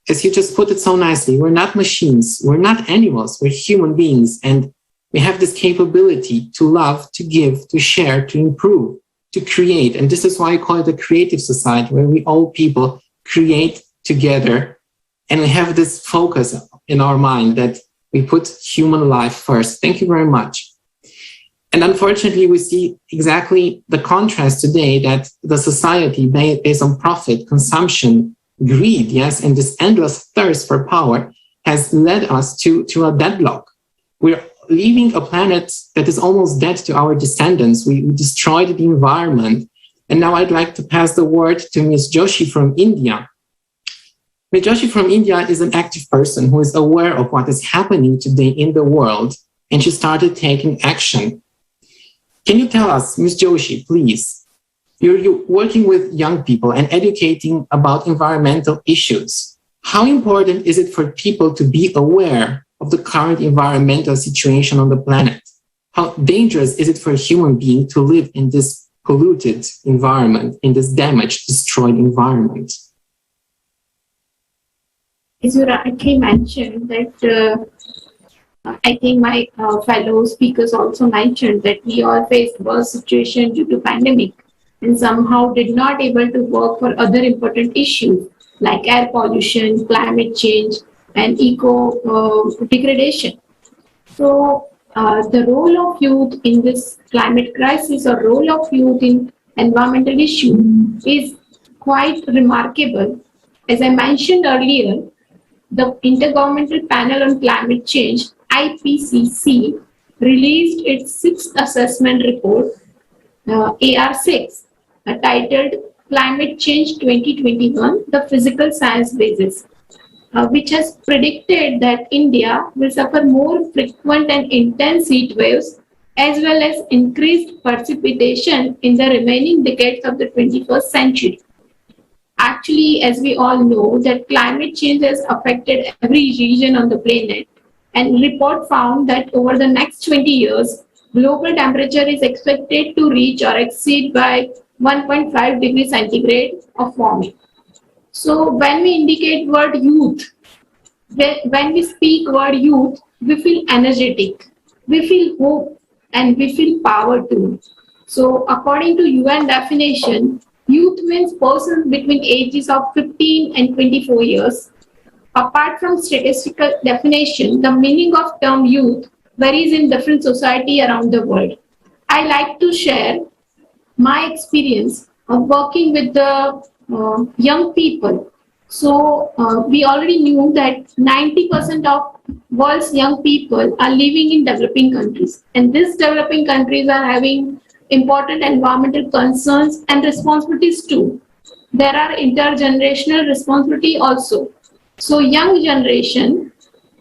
As you just put it so nicely, we're not machines, we're not animals, we're human beings, and we have this capability to love, to give, to share, to improve, to create. And this is why I call it a creative society, where we all people create together, and we have this focus in our mind that we put human life first. Thank you very much. And unfortunately, we see exactly the contrast today, that the society based on profit, consumption, greed, yes, and this endless thirst for power has led us to a deadlock. We're leaving a planet that is almost dead to our descendants. We destroyed the environment. And now I'd like to pass the word to Ms. Joshi from India. Ms. Joshi from India is an active person who is aware of what is happening today in the world, and she started taking action. Can you tell us, Ms. Joshi, please, you're working with young people and educating about environmental issues. How important is it for people to be aware of the current environmental situation on the planet? How dangerous is it for a human being to live in this polluted environment, in this damaged, destroyed environment? As you rightly mentioned that I think my fellow speakers also mentioned that we all faced worse situation due to pandemic and somehow did not able to work for other important issues like air pollution, climate change, and eco degradation. So the role of youth in this climate crisis or role of youth in environmental issue is quite remarkable. As I mentioned earlier, the Intergovernmental Panel on Climate Change, IPCC, released its 6th assessment report, AR6, titled Climate Change 2021, the Physical Science Basis, which has predicted that India will suffer more frequent and intense heat waves as well as increased precipitation in the remaining decades of the 21st century. Actually, as we all know, that climate change has affected every region on the planet, and report found that over the next 20 years, global temperature is expected to reach or exceed by 1.5 degrees centigrade of warming. So when we indicate word youth, when we speak word youth, we feel energetic, we feel hope, and we feel power too. So according to UN definition, youth means persons between ages of 15 and 24 years. Apart from statistical definition, the meaning of term youth varies in different society around the world. I like to share my experience of working with the young people. So we already knew that 90% of world's young people are living in developing countries, and these developing countries are having important environmental concerns and responsibilities too. There are intergenerational responsibility also. So young generation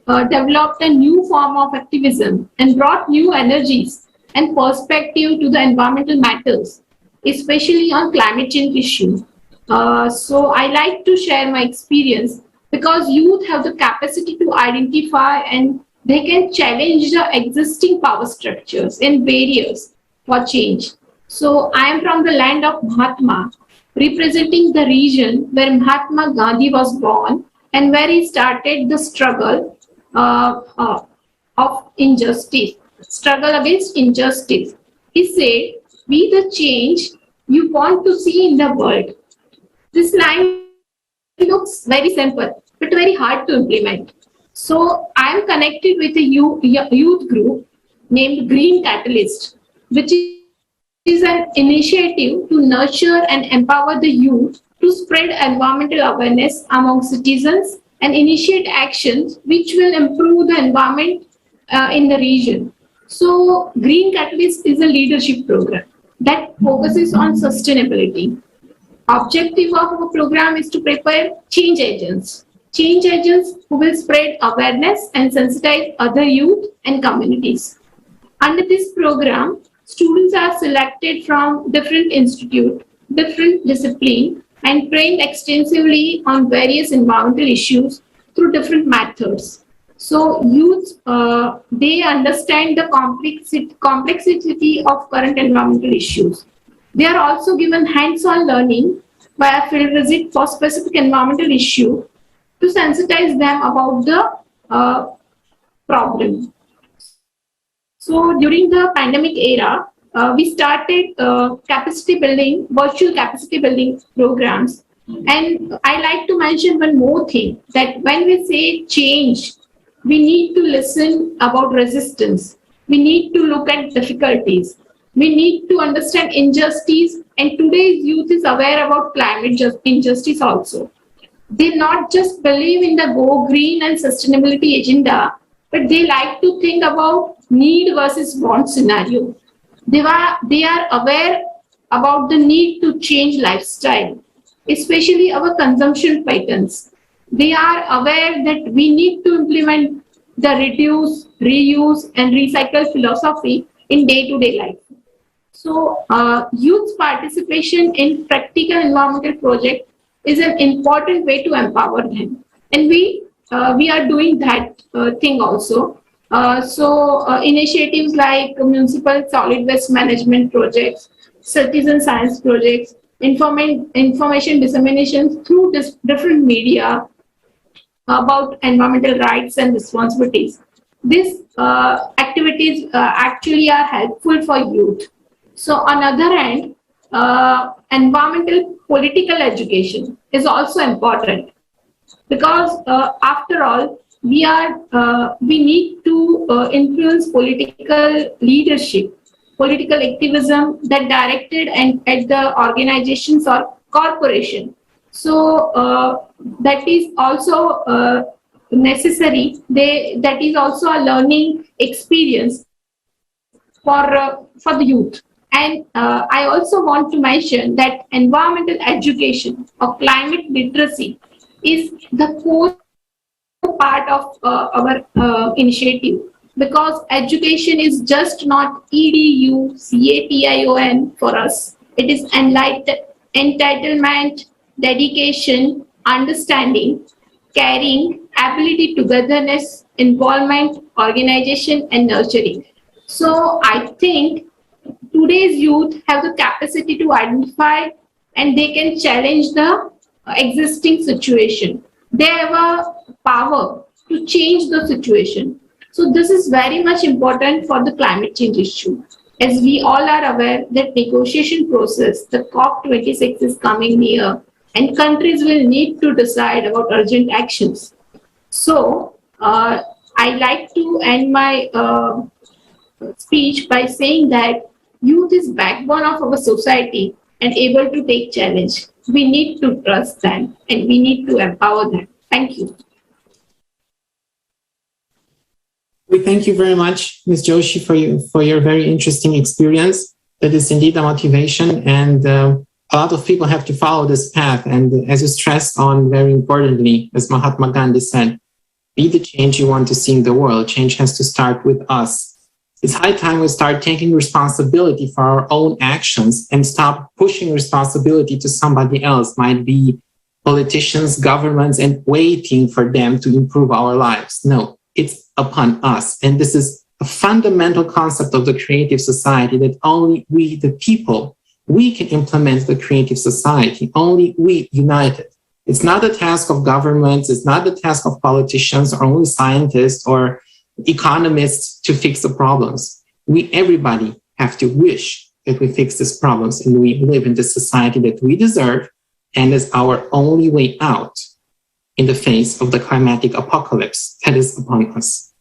developed a new form of activism and brought new energies and perspective to the environmental matters, especially on climate change issue. So I like to share my experience because youth have the capacity to identify and they can challenge the existing power structures and barriers for change. So I am from the land of Mahatma, representing the region where Mahatma Gandhi was born and where he started the struggle of injustice, struggle against injustice. He said, "Be the change you want to see in the world." This line looks very simple, but very hard to implement. So I am connected with a youth group named Green Catalyst, which is an initiative to nurture and empower the youth to spread environmental awareness among citizens and initiate actions which will improve the environment in the region. So Green Catalyst is a leadership program that focuses on sustainability. Objective of our program is to prepare change agents who will spread awareness and sensitize other youth and communities. Under this program, students are selected from different institutes, different disciplines, and trained extensively on various environmental issues through different methods. So youth, they understand the complexity of current environmental issues. They are also given hands-on learning via field visit for specific environmental issue to sensitize them about the problem. So during the pandemic era, we started capacity building, virtual capacity building programs. And I like to mention one more thing, that when we say change, we need to listen about resistance. We need to look at difficulties. We need to understand injustice, and today's youth is aware about climate injustice also. They not just believe in the Go Green and sustainability agenda, but they like to think about need versus want scenario. They are aware about the need to change lifestyle, especially our consumption patterns. They are aware that we need to implement the reduce, reuse, and recycle philosophy in day-to-day life. So youth participation in practical environmental projects is an important way to empower them. And we are doing that thing also. Initiatives like municipal solid waste management projects, citizen science projects, information dissemination through different media about environmental rights and responsibilities. These activities actually are helpful for youth. So on the other hand, environmental political education is also important because after all, we need to influence political leadership, political activism that directed and at the organizations or corporation. So that is also necessary. That is also a learning experience for the youth. And I also want to mention that environmental education or climate literacy is the core part of our initiative, because education is just not EDU, CATION for us. It is entitlement, dedication, understanding, caring, ability, togetherness, involvement, organization, and nurturing. So I think today's youth have the capacity to identify and they can challenge the existing situation. They have a power to change the situation. So this is very much important for the climate change issue. As we all are aware that negotiation process, the COP26 is coming near and countries will need to decide about urgent actions. So I like to end my speech by saying that youth is backbone of our society and able to take challenge. We need to trust them and we need to empower them. Thank you. We thank you very much, Ms. Joshi, for your very interesting experience. That is indeed a motivation, and a lot of people have to follow this path. And as you stressed on very importantly, as Mahatma Gandhi said, be the change you want to see in the world. Change has to start with us. It's high time we start taking responsibility for our own actions and stop pushing responsibility to somebody else, might be politicians, governments, and waiting for them to improve our lives. No, it's upon us. And this is a fundamental concept of the creative society, that only we, the people, we can implement the creative society, only we united. It's not the task of governments, it's not the task of politicians or only scientists or economists to fix the problems. We, everybody, have to wish that we fix these problems and we live in the society that we deserve and is our only way out in the face of the climatic apocalypse that is upon us.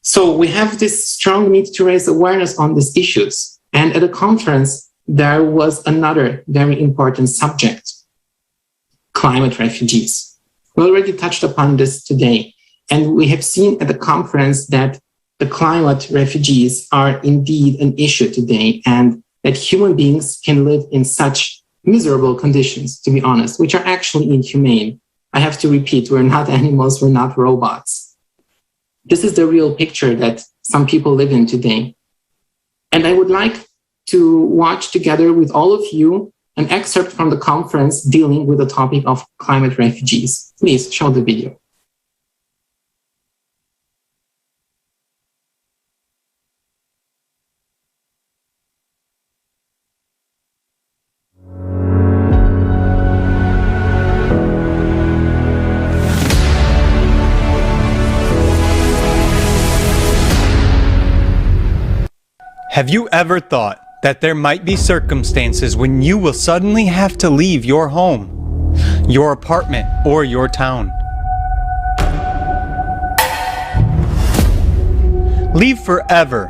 So we have this strong need to raise awareness on these issues. And at the conference, there was another very important subject: climate refugees. We already touched upon this today. And we have seen at the conference that the climate refugees are indeed an issue today, and that human beings can live in such miserable conditions, to be honest, which are actually inhumane. I have to repeat, we're not animals, we're not robots. This is the real picture that some people live in today. And I would like to watch together with all of you an excerpt from the conference dealing with the topic of climate refugees. Please show the video. Have you ever thought that there might be circumstances when you will suddenly have to leave your home, your apartment, or your town? Leave forever.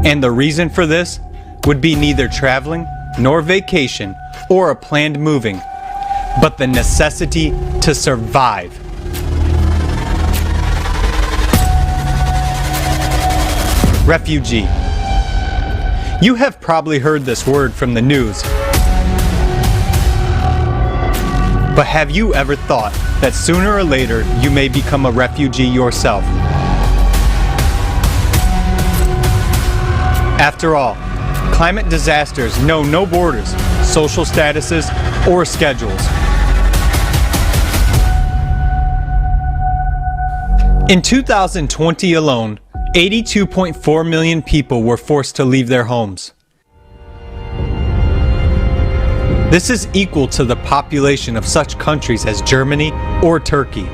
And the reason for this would be neither traveling, nor vacation, or a planned moving, but the necessity to survive. Refugee. You have probably heard this word from the news. But have you ever thought that sooner or later you may become a refugee yourself? After all, climate disasters know no borders, social statuses, or schedules. In 2020 alone, 82.4 million people were forced to leave their homes. This is equal to the population of such countries as Germany or Turkey.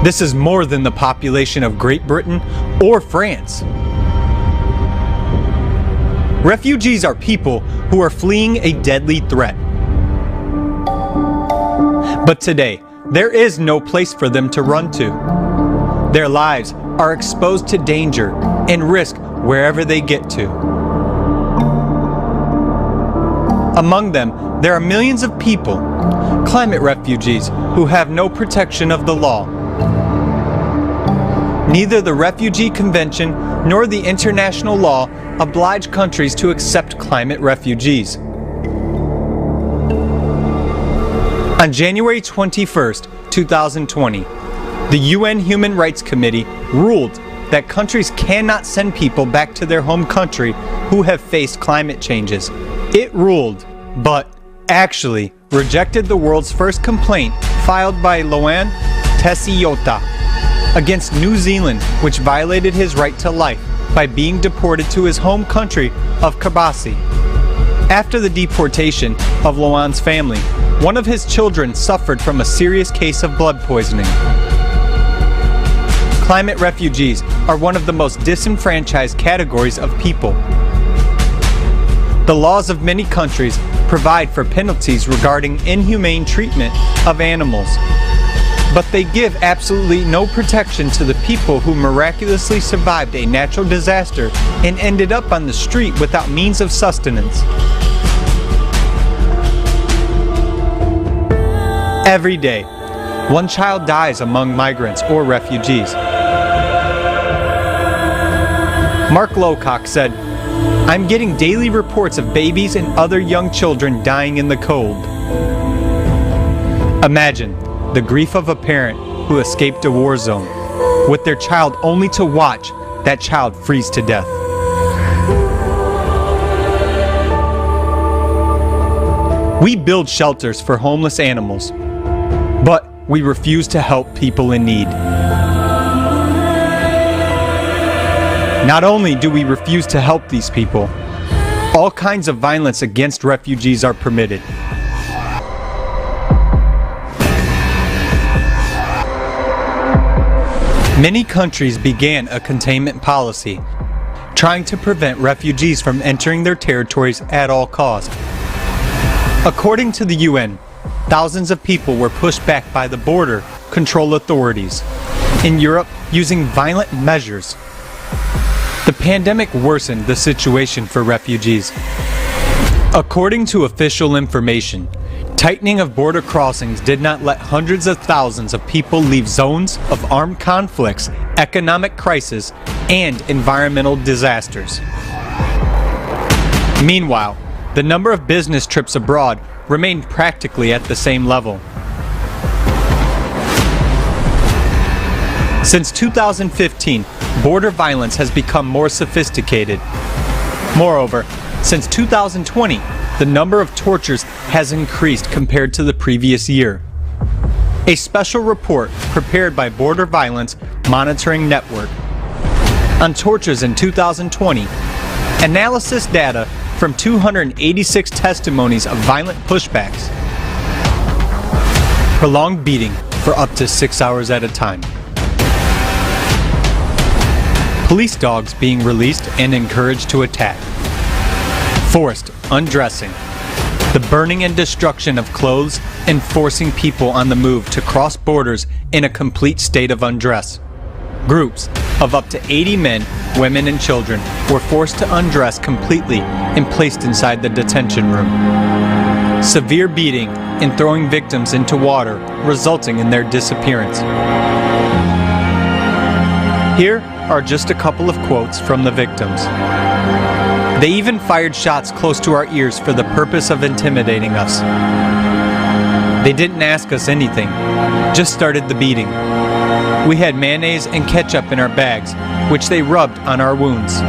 This is more than the population of Great Britain or France. Refugees are people who are fleeing a deadly threat. But today, there is no place for them to run to. Their lives are exposed to danger and risk wherever they get to. Among them, there are millions of people, climate refugees, who have no protection of the law. Neither the Refugee Convention nor the international law oblige countries to accept climate refugees. On January 21st, 2020, the UN Human Rights Committee ruled that countries cannot send people back to their home country who have faced climate changes. It ruled, but actually rejected the world's first complaint filed by Loan Tessiota against New Zealand, which violated his right to life by being deported to his home country of Kiribati. After the deportation of Loan's family, one of his children suffered from a serious case of blood poisoning. Climate refugees are one of the most disenfranchised categories of people. The laws of many countries provide for penalties regarding inhumane treatment of animals, but they give absolutely no protection to the people who miraculously survived a natural disaster and ended up on the street without means of sustenance. Every day, one child dies among migrants or refugees. Mark Lowcock said, "I'm getting daily reports of babies and other young children dying in the cold." Imagine the grief of a parent who escaped a war zone, with their child only to watch that child freeze to death. We build shelters for homeless animals, but we refuse to help people in need. Not only do we refuse to help these people, all kinds of violence against refugees are permitted. Many countries began a containment policy, trying to prevent refugees from entering their territories at all costs. According to the UN, thousands of people were pushed back by the border control authorities in Europe using violent measures. The pandemic worsened the situation for refugees. According to official information, tightening of border crossings did not let hundreds of thousands of people leave zones of armed conflicts, economic crisis, and environmental disasters. Meanwhile, the number of business trips abroad remained practically at the same level. Since 2015, border violence has become more sophisticated. Moreover, since 2020, the number of tortures has increased compared to the previous year. A special report prepared by Border Violence Monitoring Network on tortures in 2020 analysis data from 286 testimonies of violent pushbacks, prolonged beating for up to 6 hours at a time, police dogs being released and encouraged to attack, forced undressing, the burning and destruction of clothes, and forcing people on the move to cross borders in a complete state of undress. Groups of up to 80 men, women, and children were forced to undress completely and placed inside the detention room. Severe beating and throwing victims into water, resulting in their disappearance. Here are just a couple of quotes from the victims. They even fired shots close to our ears for the purpose of intimidating us. They didn't ask us anything, just started the beating. We had mayonnaise and ketchup in our bags, which they rubbed on our wounds.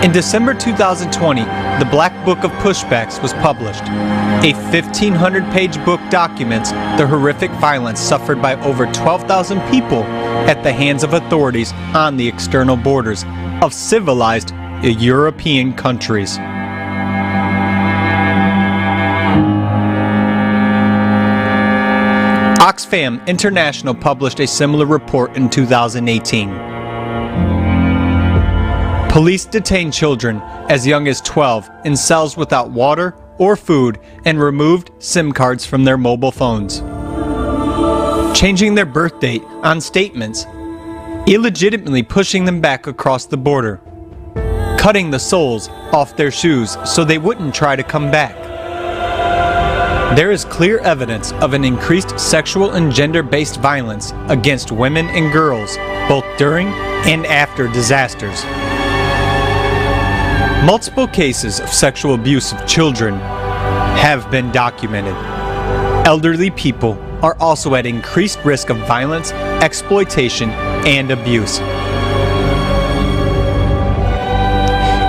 In December 2020, the Black Book of Pushbacks was published. A 1,500-page book documents the horrific violence suffered by over 12,000 people at the hands of authorities on the external borders of civilized European countries. Oxfam International published a similar report in 2018. Police detained children as young as 12 in cells without water or food and removed SIM cards from their mobile phones. Changing their birth date on statements, illegitimately pushing them back across the border. cutting the soles off their shoes so they wouldn't try to come back. There is clear evidence of an increased sexual and gender-based violence against women and girls, both during and after disasters. Multiple cases of sexual abuse of children have been documented. Elderly people are also at increased risk of violence, exploitation, and abuse.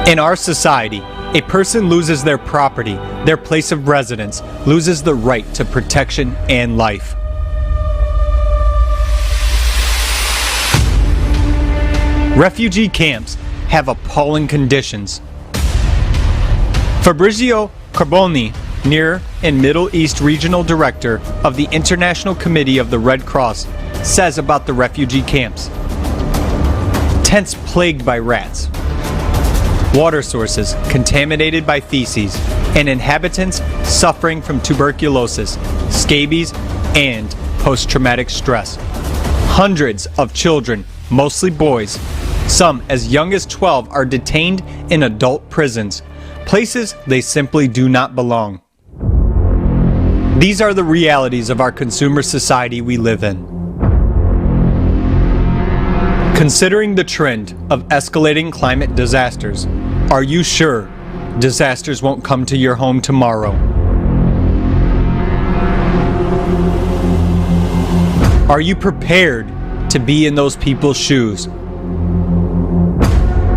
In our society, a person loses their property, their place of residence, loses the right to protection and life. Refugee camps have appalling conditions. Fabrizio Carboni, Near and Middle East Regional Director of the International Committee of the Red Cross, says about the refugee camps. Tents plagued by rats, water sources contaminated by feces, and inhabitants suffering from tuberculosis, scabies, and post-traumatic stress. Hundreds of children, mostly boys, some as young as 12, are detained in adult prisons, places they simply do not belong. These are the realities of our consumer society we live in. Considering the trend of escalating climate disasters, are you sure disasters won't come to your home tomorrow? Are you prepared to be in those people's shoes?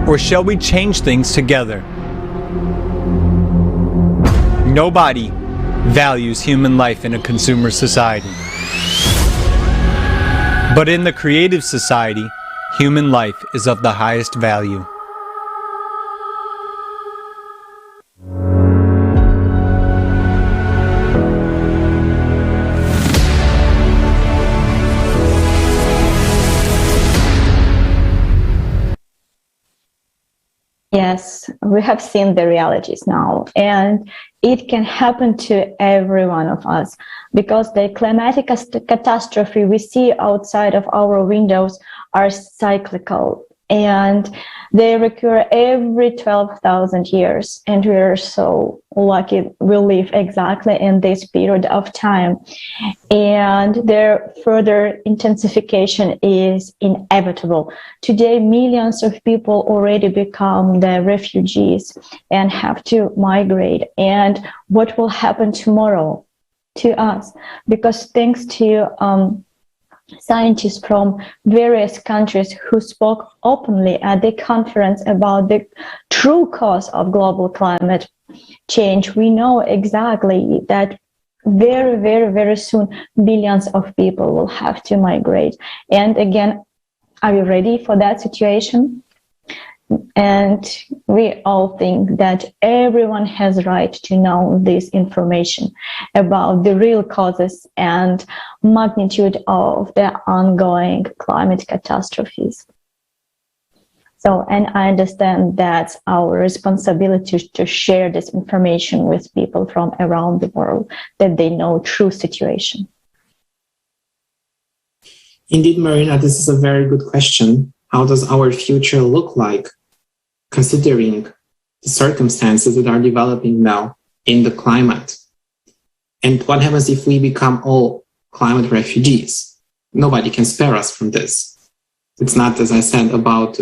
Or shall we change things together? Nobody values human life in a consumer society. But in the creative society, human life is of the highest value. Yes, we have seen the realities now, and it can happen to every one of us because the climatic catastrophe we see outside of our windows are cyclical and they recur every 12,000 years. And we are so lucky we live exactly in this period of time. And their further intensification is inevitable. Today, millions of people already become the refugees and have to migrate. And what will happen tomorrow to us? Because thanks to scientists from various countries who spoke openly at the conference about the true cause of global climate change, we know exactly that very, very, very soon billions of people will have to migrate. And again, are you ready for that situation? And we all think that everyone has a right to know this information about the real causes and magnitude of the ongoing climate catastrophes. So, and I understand that's our responsibility to share this information with people from around the world, that they know true situation. Indeed, Marina, this is a very good question. How does our future look like, considering the circumstances that are developing now in the climate? And what happens if we become all climate refugees? Nobody can spare us from this. It's not, as I said, about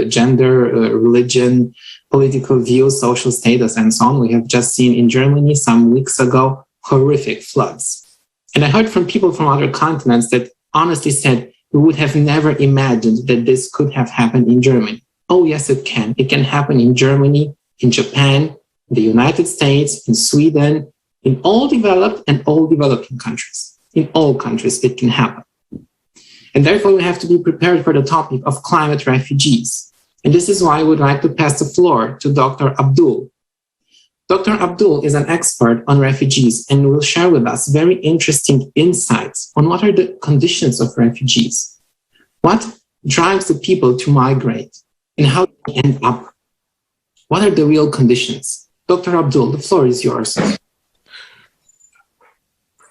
gender, religion, political views, social status, and so on. We have just seen in Germany some weeks ago horrific floods. And I heard from people from other continents that honestly said, we would have never imagined that this could have happened in Germany. Oh, yes, it can. It can happen in Germany, in Japan, in the United States, in Sweden, in all developed and all developing countries. In all countries, it can happen. And therefore, we have to be prepared for the topic of climate refugees. And this is why I would like to pass the floor to Dr. Abdul. Dr. Abdul is an expert on refugees and will share with us very interesting insights on what are the conditions of refugees, what drives the people to migrate, and how they end up. What are the real conditions? Dr. Abdul, the floor is yours.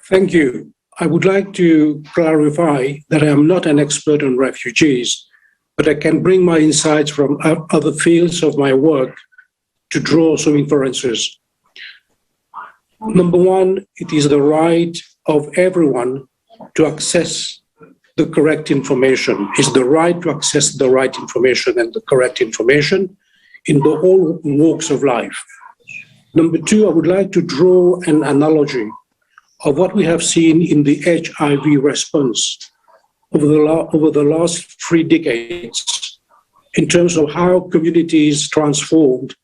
Thank you. I would like to clarify that I am not an expert on refugees, but I can bring my insights from other fields of my work to draw some inferences. Number one, it is the right of everyone to access the correct information. It's the right to access the right information and the correct information in the all walks of life. Number two, I would like to draw an analogy of what we have seen in the HIV response over the last 3 decades in terms of how communities transformed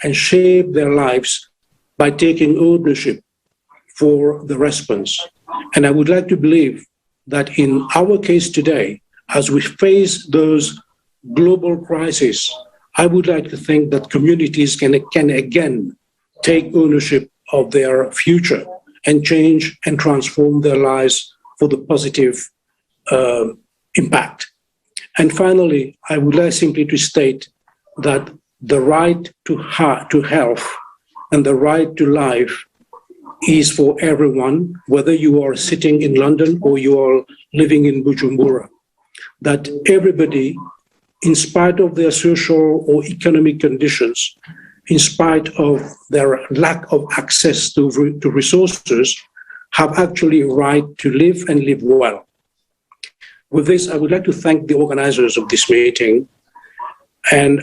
and shaped their lives by taking ownership for the response. And I would like to believe that in our case today, as we face those global crises, I would like to think that communities can again take ownership of their future and change and transform their lives for the positive impact. And finally, I would like simply to state that the right to health and the right to life is for everyone, whether you are sitting in London or you are living in Bujumbura, that everybody, in spite of their social or economic conditions, in spite of their lack of access to resources, have actually a right to live and live well. With this, I would like to thank the organizers of this meeting, and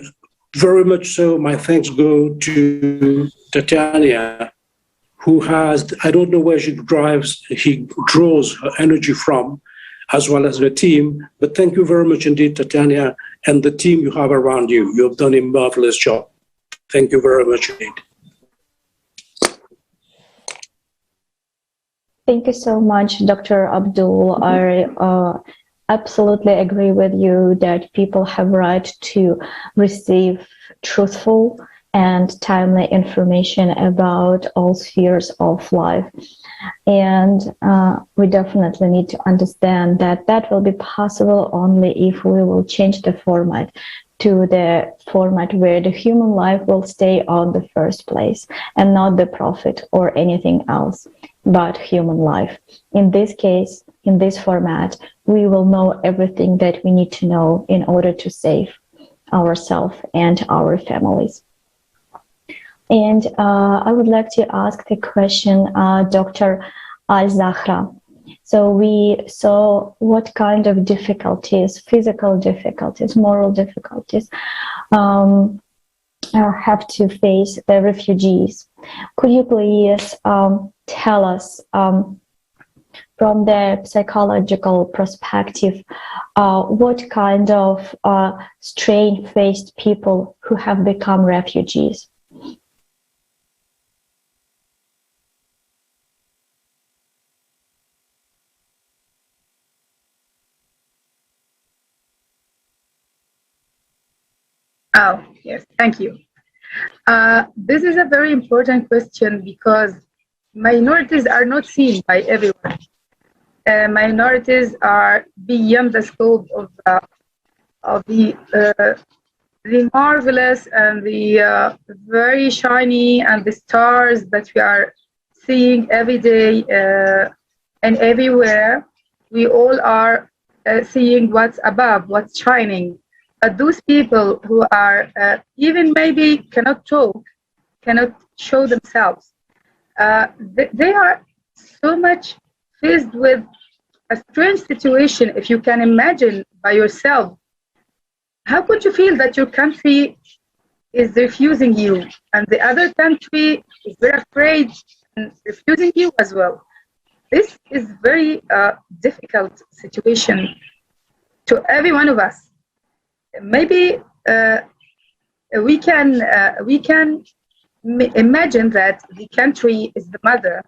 very much so my thanks go to Tatiana, who has, I don't know where she draws her energy from, as well as the team, but thank you very much indeed, Tatiana, and the team you have around you. You have done a marvelous job. Thank you very much indeed. Thank you so much, Dr. Abdul. I absolutely agree with you that people have right to receive truthful and timely information about all spheres of life. And we definitely need to understand that that will be possible only if we will change the format to the format where the human life will stay on the first place and not the profit or anything else but human life. In this case, in this format, we will know everything that we need to know in order to save ourselves and our families. And I would like to ask the question, Dr. Al-Zahra. So we saw what kind of difficulties, physical difficulties, moral difficulties, have to face the refugees. Could you please tell us from the psychological perspective, what kind of strain faced people who have become refugees? Oh, yes, thank you. This is a very important question because minorities are not seen by everyone. Minorities are beyond the scope of the marvelous and the very shiny and the stars that we are seeing every day and everywhere. We all are seeing what's above, what's shining. But those people who are even maybe cannot talk, cannot show themselves, they are so much faced with a strange situation. If you can imagine by yourself, how could you feel that your country is refusing you and the other country is very afraid and refusing you as well? This is very difficult situation to every one of us. Maybe we can imagine that the country is the mother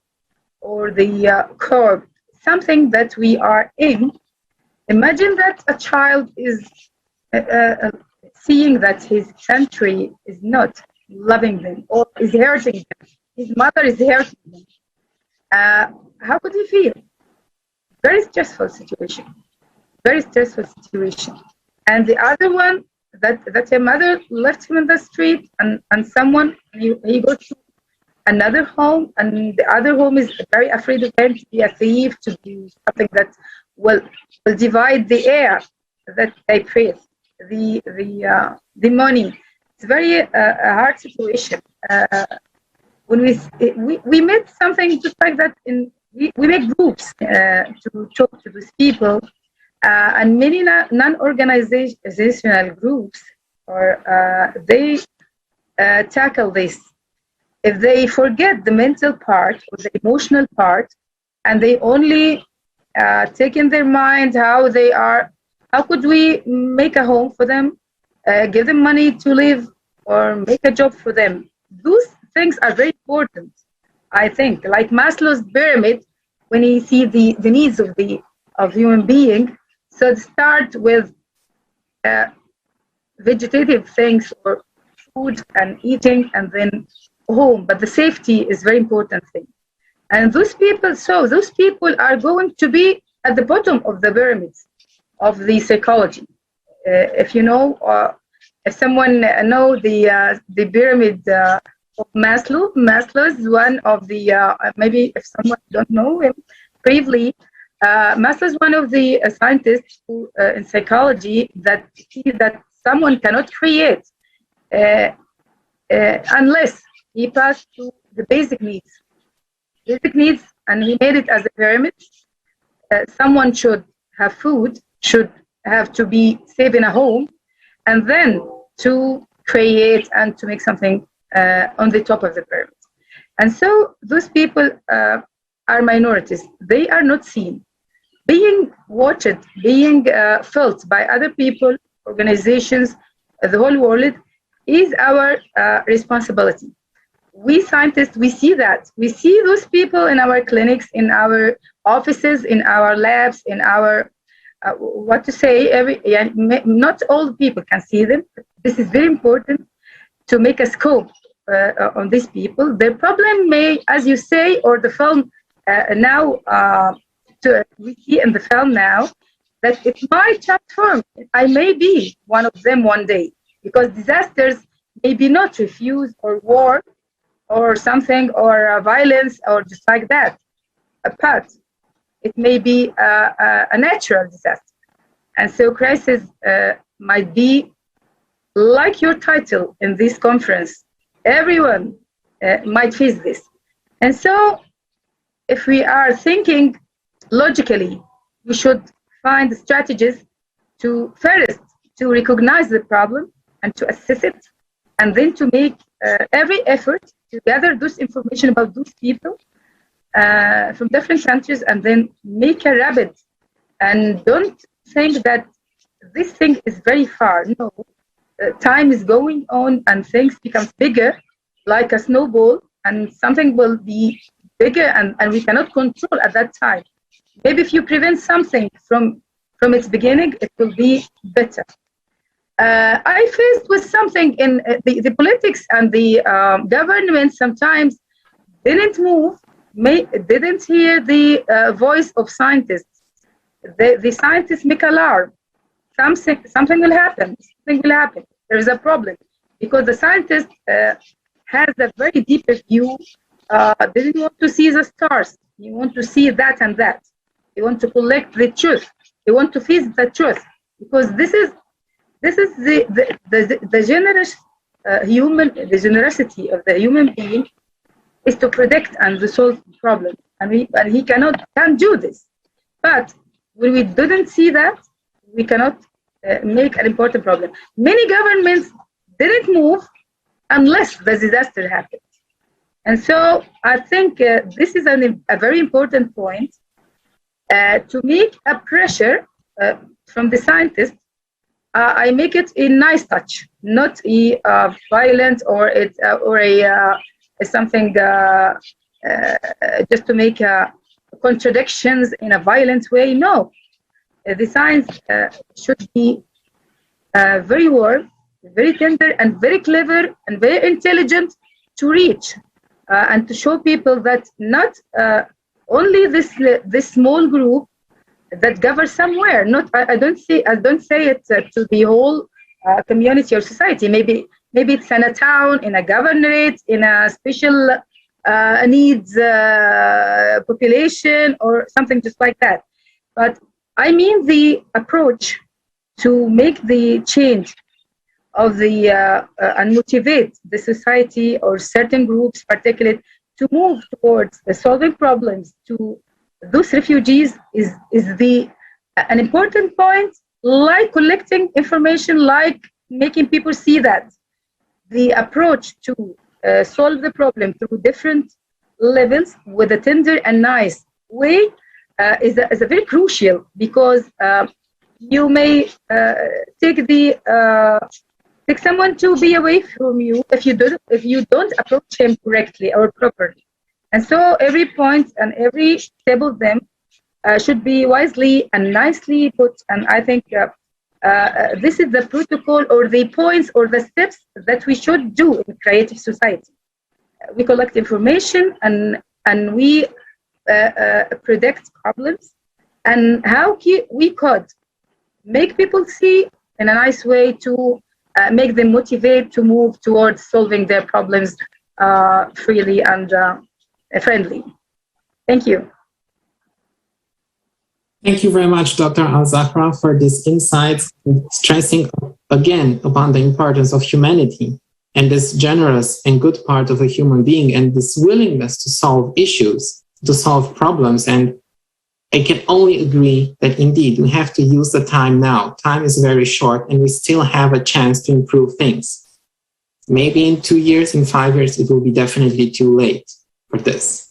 or the core, something that we are in. Imagine that a child is seeing that his country is not loving them or is hurting them. His mother is hurting them. How could he feel? Very stressful situation. Very stressful situation. And the other one, that a mother left him in the street and someone, he goes to another home and the other home is very afraid of him to be a thief, to do something that will divide the air that they breathe. the money. It's very a hard situation. When we made something just like that. We make groups to talk to these people, and many non-organizational groups, or they tackle this. If they forget the mental part or the emotional part, and they only take in their mind how could we make a home for them, give them money to live, or make a job for them. Those things are very important, I think. Like Maslow's pyramid, when he see the needs of human being, so start with vegetative things or food and eating, and then home. But the safety is very important thing. And those people are going to be at the bottom of the pyramids of the psychology. If you know, if someone know the pyramid of Maslow is one of the maybe if someone don't know him briefly, Maslow is one of the scientists who, in psychology, that see that someone cannot create unless he passed through the basic needs, and he made it as a pyramid. Someone should have food, should have to be safe in a home, and then to create and to make something on the top of the pyramid. And so those people are minorities. They are not seen. Being watched, being felt by other people, organizations, the whole world, is our responsibility. We scientists, we see that. We see those people in our clinics, in our offices, in our labs, in our, not all people can see them. This is very important to make a scope on these people. The problem may, as you say, or the film now, we see in the film now, that it might transform. I may be one of them one day, because disasters may be not refuse or war or something, or violence, or just like that. But it may be a natural disaster. And so crisis might be like your title in this conference. Everyone might face this. And so if we are thinking logically, we should find strategies to first to recognize the problem and to assess it, and then to make every effort to gather this information about those people from different countries, and then make a rapid, and don't think that this thing is very far. No, time is going on and things become bigger like a snowball, and something will be bigger, and we cannot control at that time. Maybe if you prevent something from its beginning, it will be better. I faced with something in the politics, and the government sometimes didn't move, didn't hear the voice of scientists. The scientists make alarm. Something will happen. Something will happen. There is a problem, because the scientist has a very deep view. Didn't want to see the stars. You want to see that and that. You want to collect the truth. You want to face the truth, because this is the generous the generosity of the human being is to predict and resolve the problem, and he can't do this. But when we didn't see that, we cannot make an important problem. Many governments didn't move unless the disaster happened. And so I think this is a very important point, to make a pressure from the scientists. I make it a nice touch, not a violent or something just to make contradictions in a violent way. No, the science should be very warm, very tender, and very clever, and very intelligent to reach and to show people that not only this small group that governs somewhere. Not I don't say it to the whole community or society. Maybe it's in a town, in a governorate, in a special needs population, or something just like that. But I mean the approach to make the change of the and motivate the society or certain groups, particularly, to move towards solving problems to those refugees is an important point, like collecting information, like making people see that the approach to solve the problem through different levels with a tender and nice way is a very crucial, because you may take someone to be away from you if you don't approach him correctly or properly. And so every point and every step of them should be wisely and nicely put. And I think this is the protocol or the points or the steps that we should do in creative society. We collect information and we predict problems, and how we could make people see in a nice way to make them motivate to move towards solving their problems freely and friendly. Thank you. Thank you very much, Dr. Al-Zahra, for this insight, stressing again upon the importance of humanity and this generous and good part of a human being and this willingness to solve issues, to solve problems. And I can only agree that indeed we have to use the time now. Time is very short and we still have a chance to improve things. Maybe in 2 years, in 5 years, it will be definitely too late for this.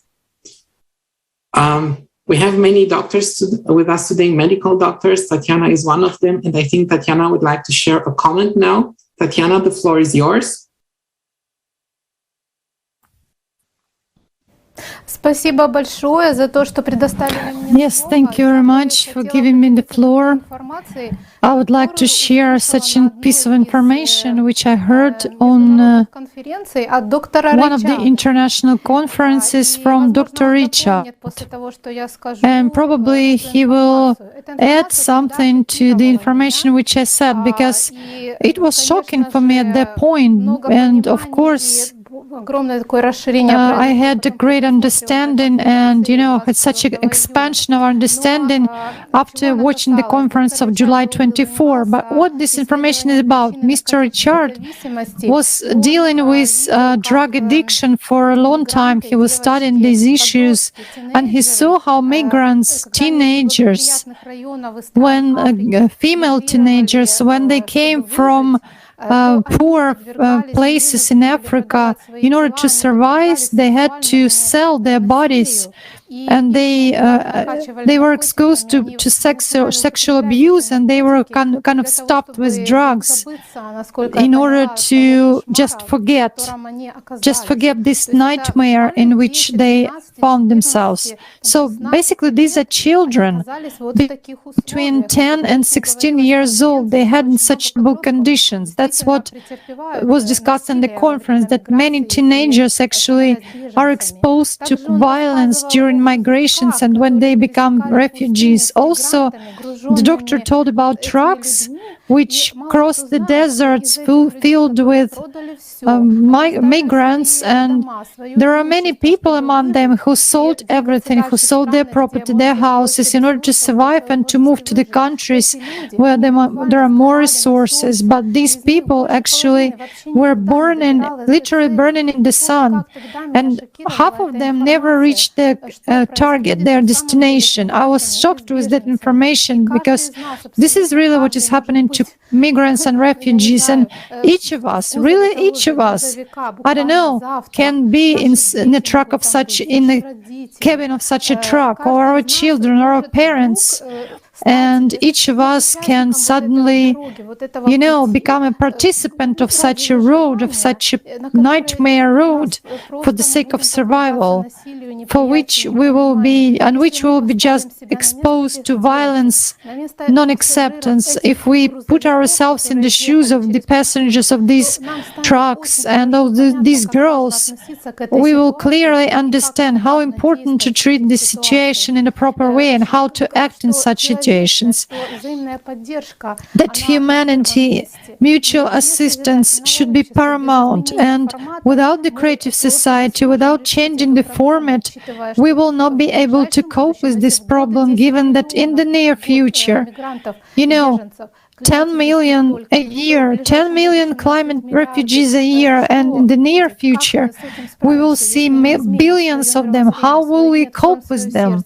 We have many doctors with us today, medical doctors. Tatiana is one of them. And I think Tatiana would like to share a comment now. Tatiana, the floor is yours. Yes, thank you very much for giving me the floor. I would like to share such a piece of information which I heard on one of the international conferences from Dr. Richard. And probably he will add something to the information which I said, because it was shocking for me at that point. And of course, I had a great understanding and, had such an expansion of understanding after watching the conference of July 24. But what this information is about, Mr. Richard was dealing with drug addiction for a long time. He was studying these issues and he saw how migrants, teenagers, female teenagers, when they came from poor places in Africa, in order to survive, they had to sell their bodies, and they were exposed to sexual abuse, and they were kind of stopped with drugs in order to just forget this nightmare in which they found themselves. So basically, these are children between 10 and 16 years old. They had in such conditions. That's what was discussed in the conference, that many teenagers actually are exposed to violence during migrations and when they become refugees. Also, the doctor told about trucks which cross the deserts filled with migrants, and there are many people among them who sold everything, who sold their property, their houses, in order to survive and to move to the countries where there are more resources. But these people actually were literally burning in the sun, and half of them never reached their target, their destination. I was shocked with that information, because this is really what is happening to migrants and refugees, and each of us, I don't know, can be in the cabin of such a truck, or our children or our parents. And each of us can suddenly, become a participant of such a road, of such a nightmare road, for the sake of survival, for which we will be just exposed to violence, non-acceptance. If we put ourselves in the shoes of the passengers of these trucks and of these girls, we will clearly understand how important to treat this situation in a proper way and how to act in such situations. That humanity, mutual assistance should be paramount, and without the creative society, without changing the format, we will not be able to cope with this problem, given that in the near future, 10 million a year, 10 million climate refugees a year, and in the near future, we will see billions of them. How will we cope with them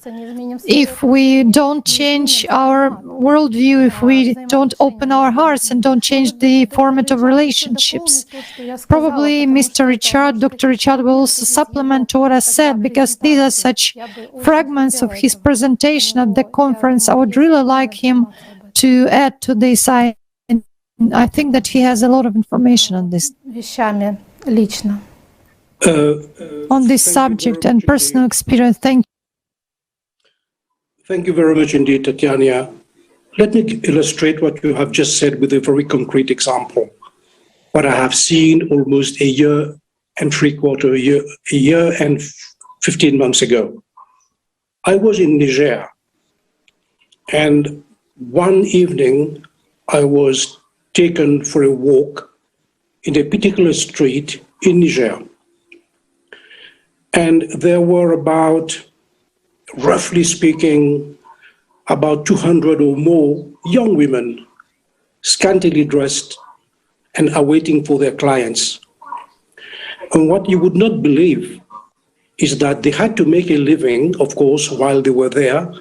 if we don't change our worldview, if we don't open our hearts and don't change the format of relationships? Probably Dr. Richard will also supplement to what I said, because these are such fragments of his presentation at the conference. I would really like him to add to this. I think that he has a lot of information on this, on this subject and personal experience. Thank you. Thank you very much indeed, Tatiana. Let me illustrate what you have just said with a very concrete example. What I have seen almost a year and 15 months ago. I was in Niger, and one evening I was taken for a walk in a particular street in Niger. And there were about, roughly speaking, about 200 or more young women, scantily dressed and awaiting for their clients. And what you would not believe is that they had to make a living, of course, while they were there,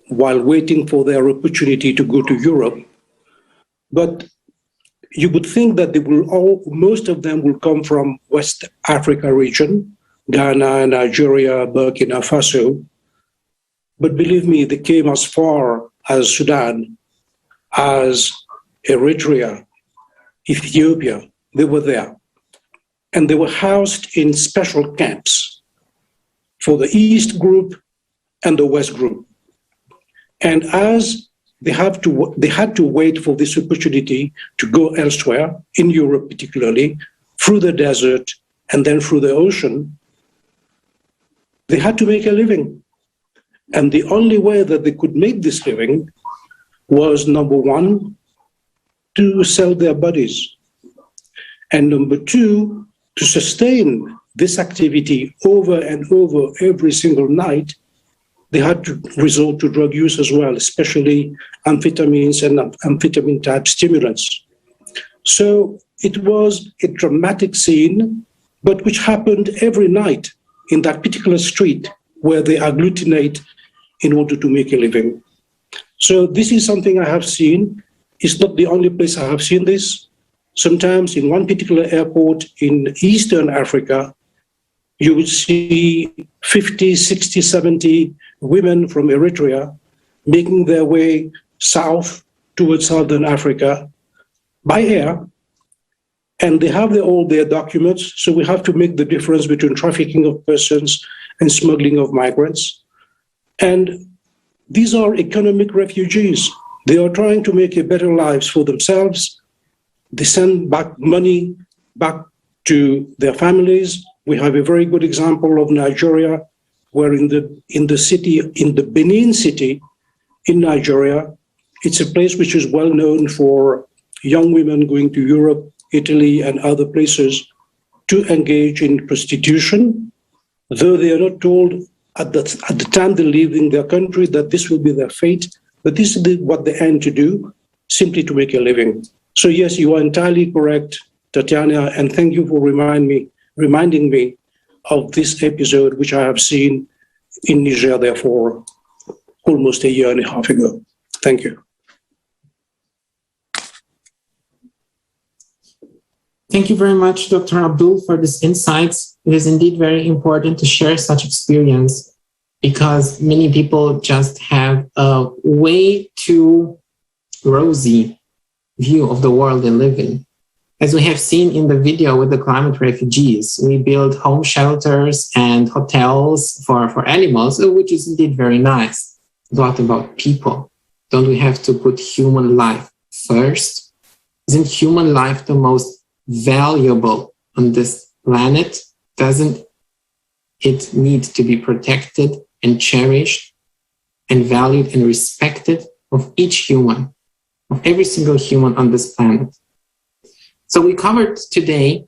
while waiting for their opportunity to go to Europe. But you would think that they will most of them will come from West Africa region, Ghana, Nigeria, Burkina Faso. But believe me, they came as far as Sudan, as Eritrea, Ethiopia. They were there. And they were housed in special camps for the East group and the West group. And as they had to wait for this opportunity to go elsewhere, in Europe particularly, through the desert and then through the ocean, they had to make a living. And the only way that they could make this living was, number one, to sell their bodies. And number two, to sustain this activity over and over every single night, they had to resort to drug use as well, especially amphetamines and amphetamine-type stimulants. So it was a dramatic scene, but which happened every night in that particular street where they agglutinate in order to make a living. So this is something I have seen. It's not the only place I have seen this. Sometimes in one particular airport in Eastern Africa, you would see 50, 60, 70 women from Eritrea making their way south towards Southern Africa by air. And they have all their documents, so we have to make the difference between trafficking of persons and smuggling of migrants. And these are economic refugees. They are trying to make a better lives for themselves. They send back money back to their families. We have a very good example of Nigeria, where in the Benin city in Nigeria, it's a place which is well known for young women going to Europe, Italy, and other places to engage in prostitution, though they are not told at the time they're leaving their country that this will be their fate, but this is what they aim to do, simply to make a living. So yes, you are entirely correct, Tatiana, and thank you for reminding me of this episode, which I have seen in Niger, therefore, almost a year and a half ago. Thank you. Thank you very much, Dr. Abdul, for these insights. It is indeed very important to share such experience because many people just have a way too rosy view of the world they live in. As we have seen in the video with the climate refugees, we build home shelters and hotels for animals, which is indeed very nice. But what about people? Don't we have to put human life first? Isn't human life the most valuable on this planet? Doesn't it need to be protected and cherished and valued and respected of each human, of every single human on this planet? So we covered today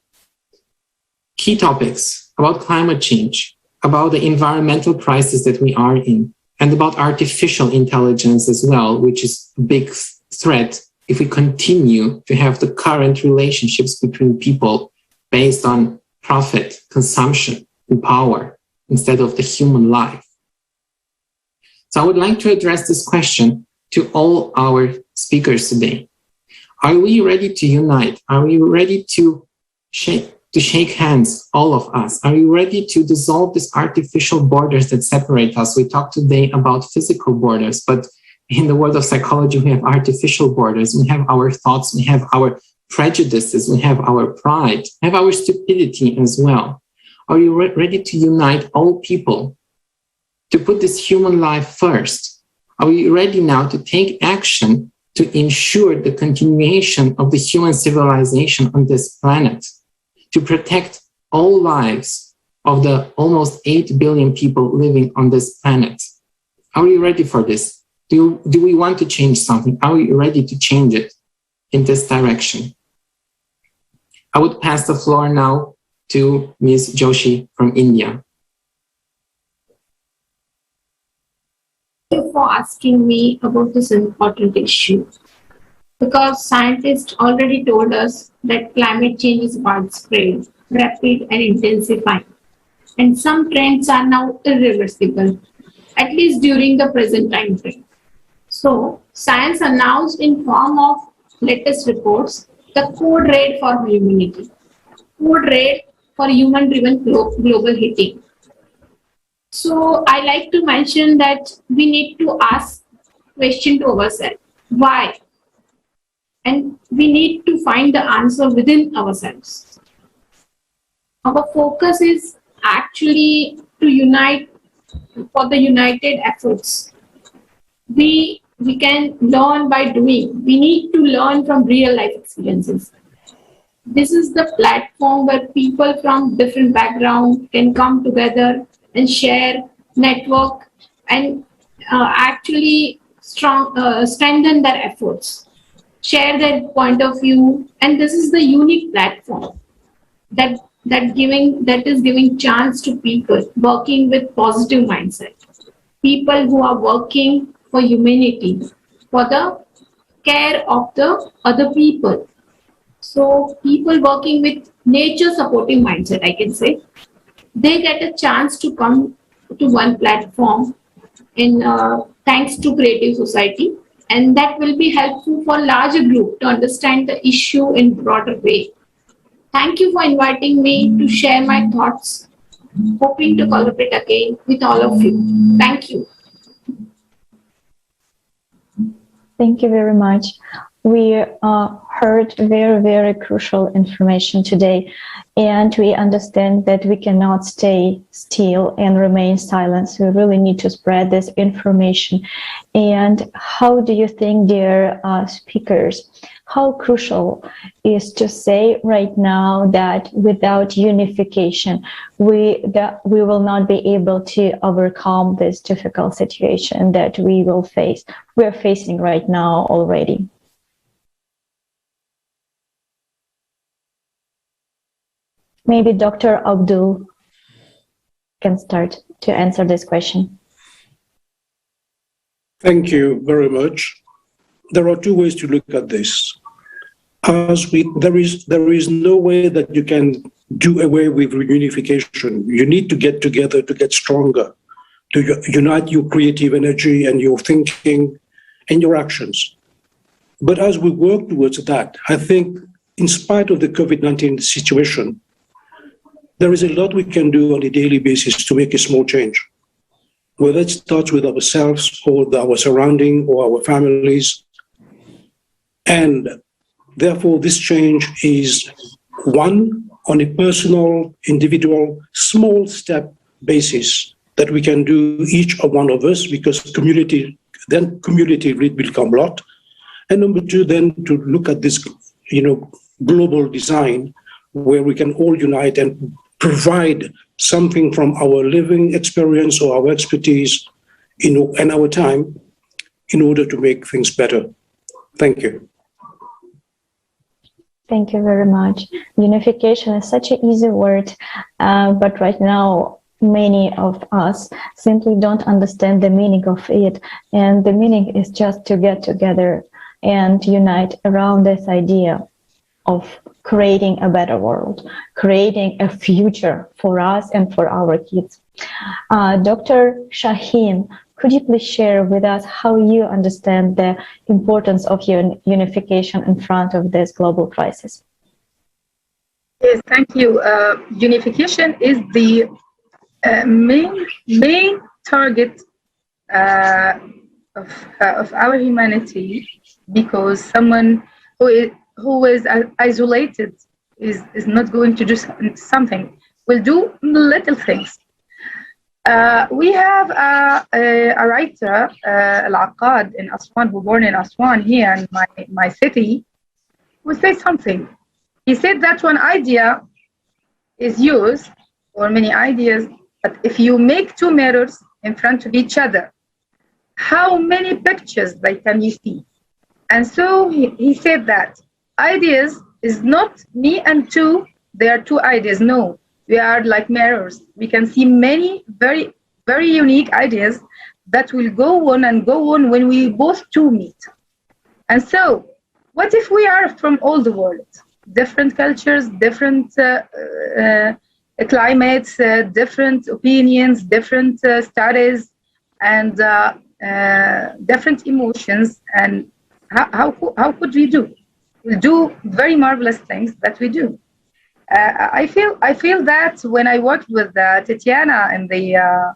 key topics about climate change, about the environmental crisis that we are in, and about artificial intelligence as well, which is a big threat if we continue to have the current relationships between people based on profit, consumption, and power instead of the human life. So I would like to address this question to all our speakers today. Are we ready to unite? Are we ready to shake hands, all of us? Are we ready to dissolve these artificial borders that separate us? We talked today about physical borders, but in the world of psychology, we have artificial borders. We have our thoughts, we have our prejudices, we have our pride, we have our stupidity as well. Are you ready to unite all people, to put this human life first? Are we ready now to take action to ensure the continuation of the human civilization on this planet, to protect all lives of the almost 8 billion people living on this planet? Are we ready for this? Do we want to change something? Are we ready to change it in this direction? I would pass the floor now to Ms. Joshi from India. Thank you for asking me about this important issue, because scientists already told us that climate change is widespread, rapid and intensifying, and some trends are now irreversible, at least during the present time frame. So, science announced in form of latest reports the code red for humanity, code red for human-driven global heating. So, I like to mention that we need to ask question to ourselves, why? And we need to find the answer within ourselves. Our focus is actually to unite for the united efforts. We can learn by doing. We need to learn from real life experiences. This is the platform where people from different backgrounds can come together and share, network, and actually strengthen their efforts, share their point of view. And this is the unique platform that is giving chance to people working with positive mindset, people who are working for humanity, for the care of the other people. So people working with nature supporting mindset, I can say, they get a chance to come to one platform in thanks to Creative Society, and that will be helpful for larger group to understand the issue in broader way. Thank you for inviting me to share my thoughts. Hoping to collaborate again with all of you. Thank you. Thank you very much. We heard very, very crucial information today, and we understand that we cannot stay still and remain silent. We really need to spread this information. And how do you think, dear speakers, how crucial is to say right now that without unification, we will not be able to overcome this difficult situation that we're facing right now already? Maybe Dr. Abdul can start to answer this question. Thank you very much. There are two ways to look at this. There is no way that you can do away with reunification. You need to get together to get stronger, to unite your creative energy and your thinking and your actions. But as we work towards that, I think in spite of the COVID-19 situation, there is a lot we can do on a daily basis to make a small change, whether it starts with ourselves or our surrounding or our families. And therefore, this change is one on a personal, individual, small step basis that we can do each of one of us, because community will become a lot. And number two, then to look at this, global design where we can all unite and provide something from our living experience or our expertise and our time in order to make things better. Thank you. Thank you very much. Unification is such an easy word, but right now, many of us simply don't understand the meaning of it. And the meaning is just to get together, and unite around this idea of creating a better world, creating a future for us and for our kids. Dr. Shaheen, could you please share with us how you understand the importance of unification in front of this global crisis? Yes, thank you. Unification is the main target of our humanity, because someone who is isolated is not going to do something, will do little things. We have a writer, Al-Aqad in Aswan, who born in Aswan here in my city, who said something. He said that one idea is used, or many ideas, but if you make two mirrors in front of each other, how many pictures can you see? And so he said that ideas is not me and two, they are two ideas. No, we are like mirrors. We can see many very, very unique ideas that will go on and go on when we both two meet. And so, what if we are from all the world? Different cultures, different climates, different opinions, different studies, and different emotions. And how could we do? We'll do very marvelous things that we do. I feel that when I worked with Tatiana and the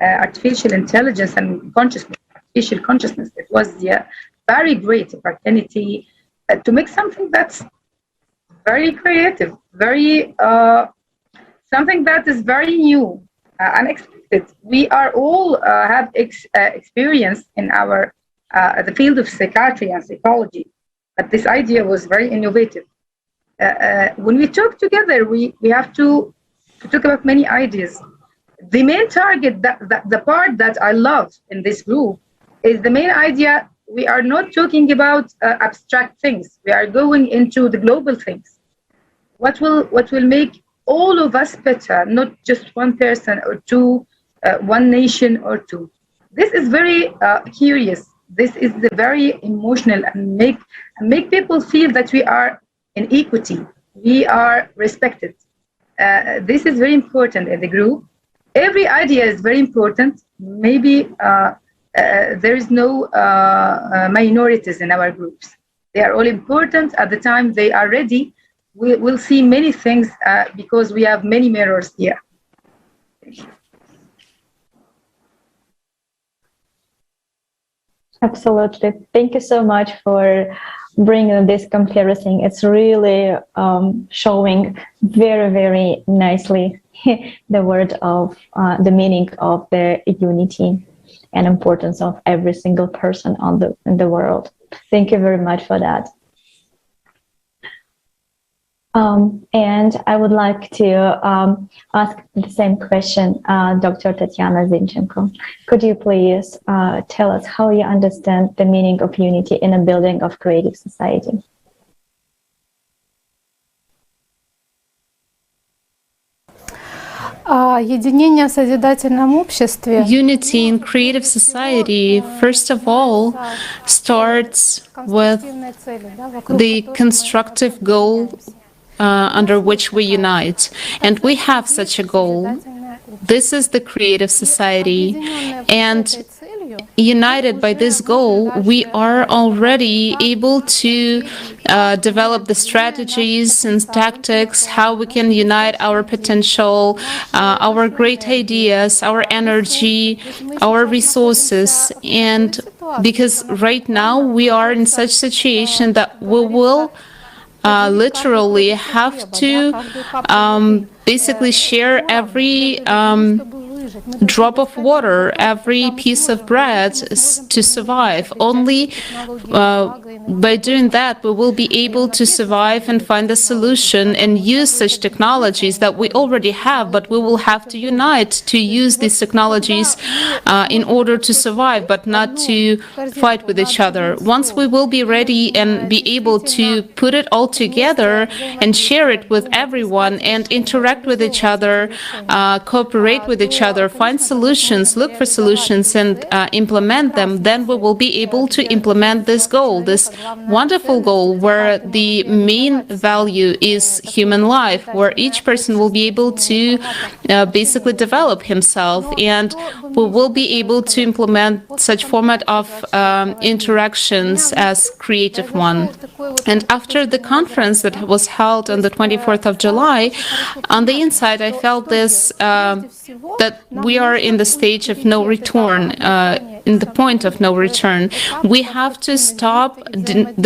artificial intelligence and artificial consciousness, it was very great opportunity to make something that's very creative, very something that is very new, unexpected. We are all have experience in our the field of psychiatry and psychology, but this idea was very innovative. When we talk together, we have to talk about many ideas. The main target, the part that I love in this group, is the main idea. We are not talking about abstract things. We are going into the global things. What will make all of us better, not just one person or two, one nation or two. This is very curious. This is very emotional, and make people feel that we are in equity. We are respected. This is very important in the group. Every idea is very important. Maybe there is no minorities in our groups. They are all important. At the time they are ready, we'll see many things because we have many mirrors here. Absolutely. Thank you so much for bringing this comparison. It's really showing very, very nicely the word of the meaning of the unity and importance of every single person in the world. Thank you very much for that. And I would like to ask the same question, Dr. Tatiana Zinchenko. Could you please tell us how you understand the meaning of unity in a building of creative society? Unity in creative society, first of all, starts with the constructive goal under which we unite. And we have such a goal. This is the creative society. And united by this goal, we are already able to develop the strategies and tactics, how we can unite our potential, our great ideas, our energy, our resources. And because right now we are in such situation that we will literally have to basically share every drop of water, every piece of bread to survive. Only by doing that, we will be able to survive and find a solution and use such technologies that we already have, but we will have to unite to use these technologies in order to survive, but not to fight with each other. Once we will be ready and be able to put it all together and share it with everyone and interact with each other, cooperate with each other, together, find solutions, look for solutions, and implement them, then we will be able to implement this goal, this wonderful goal where the main value is human life, where each person will be able to basically develop himself, and we will be able to implement such format of interactions as creative one. And after the conference that was held on the 24th of July, on the inside I felt this, that we are in the stage of no return, in the point of no return. We have to stop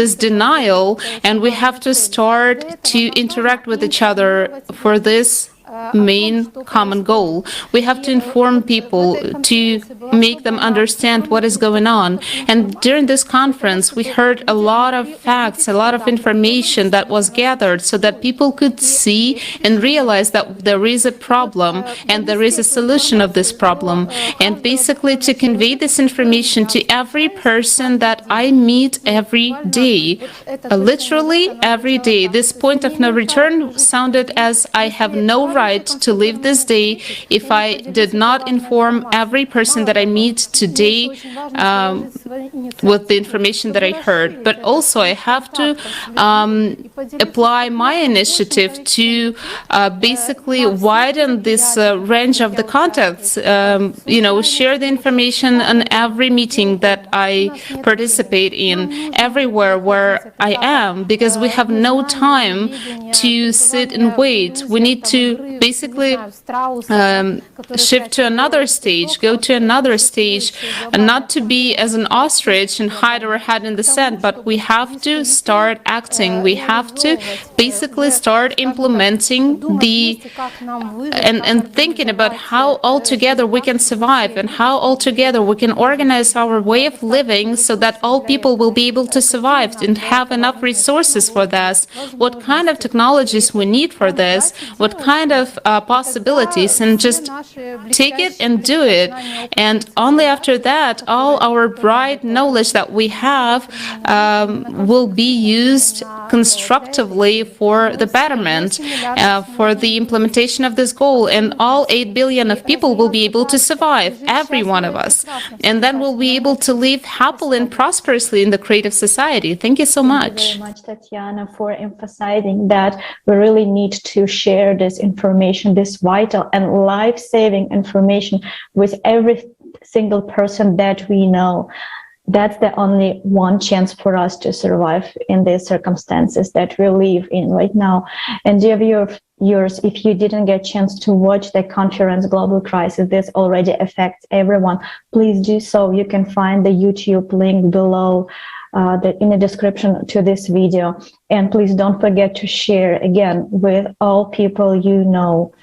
this denial, and we have to start to interact with each other for this main common goal. We have to inform people, to make them understand what is going on. And during this conference, we heard a lot of facts, a lot of information that was gathered so that people could see and realize that there is a problem and there is a solution of this problem. And basically to convey this information to every person that I meet every day, literally every day. This point of no return sounded as I have no right to live this day if I did not inform every person that I meet today with the information that I heard. But also I have to apply my initiative to basically widen this range of the contacts, share the information on every meeting that I participate in, everywhere where I am, because we have no time to sit and wait. We need to basically shift to another stage, go to another stage, and not to be as an ostrich and hide our head in the sand, but we have to start acting. We have to basically start implementing and thinking about how altogether we can survive and how altogether we can organize our way of living so that all people will be able to survive and have enough resources for this, what kind of technologies we need for this, what kind of possibilities, and just take it and do it. And only after that, all our bright knowledge that we have will be used constructively for the betterment, for the implementation of this goal. And all 8 billion of people will be able to survive, every one of us. And then we'll be able to live happily and prosperously in the creative society. Thank you so much. Thank you very much, Tatiana, for emphasizing that we really need to share this information, this vital and life-saving information with every single person that we know. That's the only one chance for us to survive in these circumstances that we live in right now. And dear viewers, if you didn't get a chance to watch the conference Global Crisis, this already affects everyone, please do so. You can find the YouTube link below in the description to this video. And please don't forget to share again with all people you know.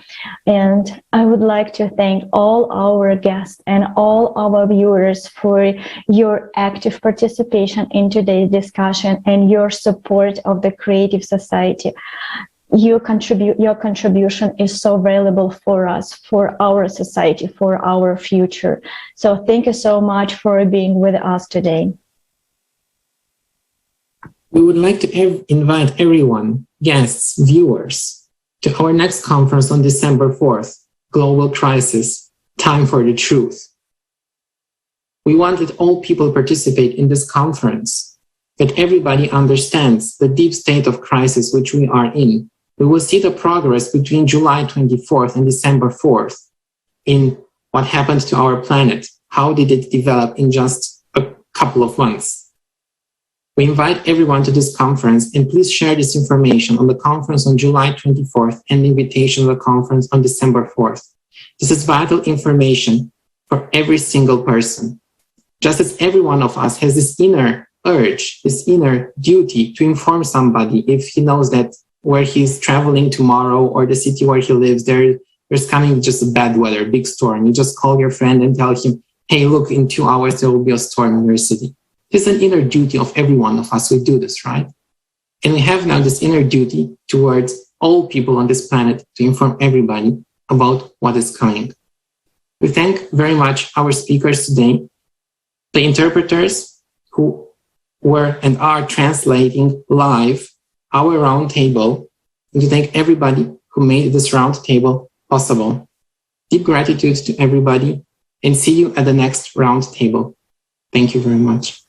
And I would like to thank all our guests and all our viewers for your active participation in today's discussion and your support of the creative society. Your contribution is so valuable for us, for our society, for our future. So thank you so much for being with us today. We would like to invite everyone, guests, viewers, to our next conference on December 4th, Global Crisis, Time for the Truth. We want that all people participate in this conference, that everybody understands the deep state of crisis which we are in. We will see the progress between July 24th and December 4th in what happened to our planet. How did it develop in just a couple of months? We invite everyone to this conference, and please share this information on the conference on July 24th and the invitation to the conference on December 4th. This is vital information for every single person. Just as every one of us has this inner urge, this inner duty to inform somebody if he knows that where he's traveling tomorrow or the city where he lives, there's coming just a bad weather, big storm. You just call your friend and tell him, hey, look, in 2 hours there will be a storm in your city. It's an inner duty of every one of us. We do this, right? And we have now this inner duty towards all people on this planet to inform everybody about what is coming. We thank very much our speakers today, the interpreters who were and are translating live our roundtable, and to thank everybody who made this roundtable possible. Deep gratitude to everybody, and see you at the next roundtable. Thank you very much.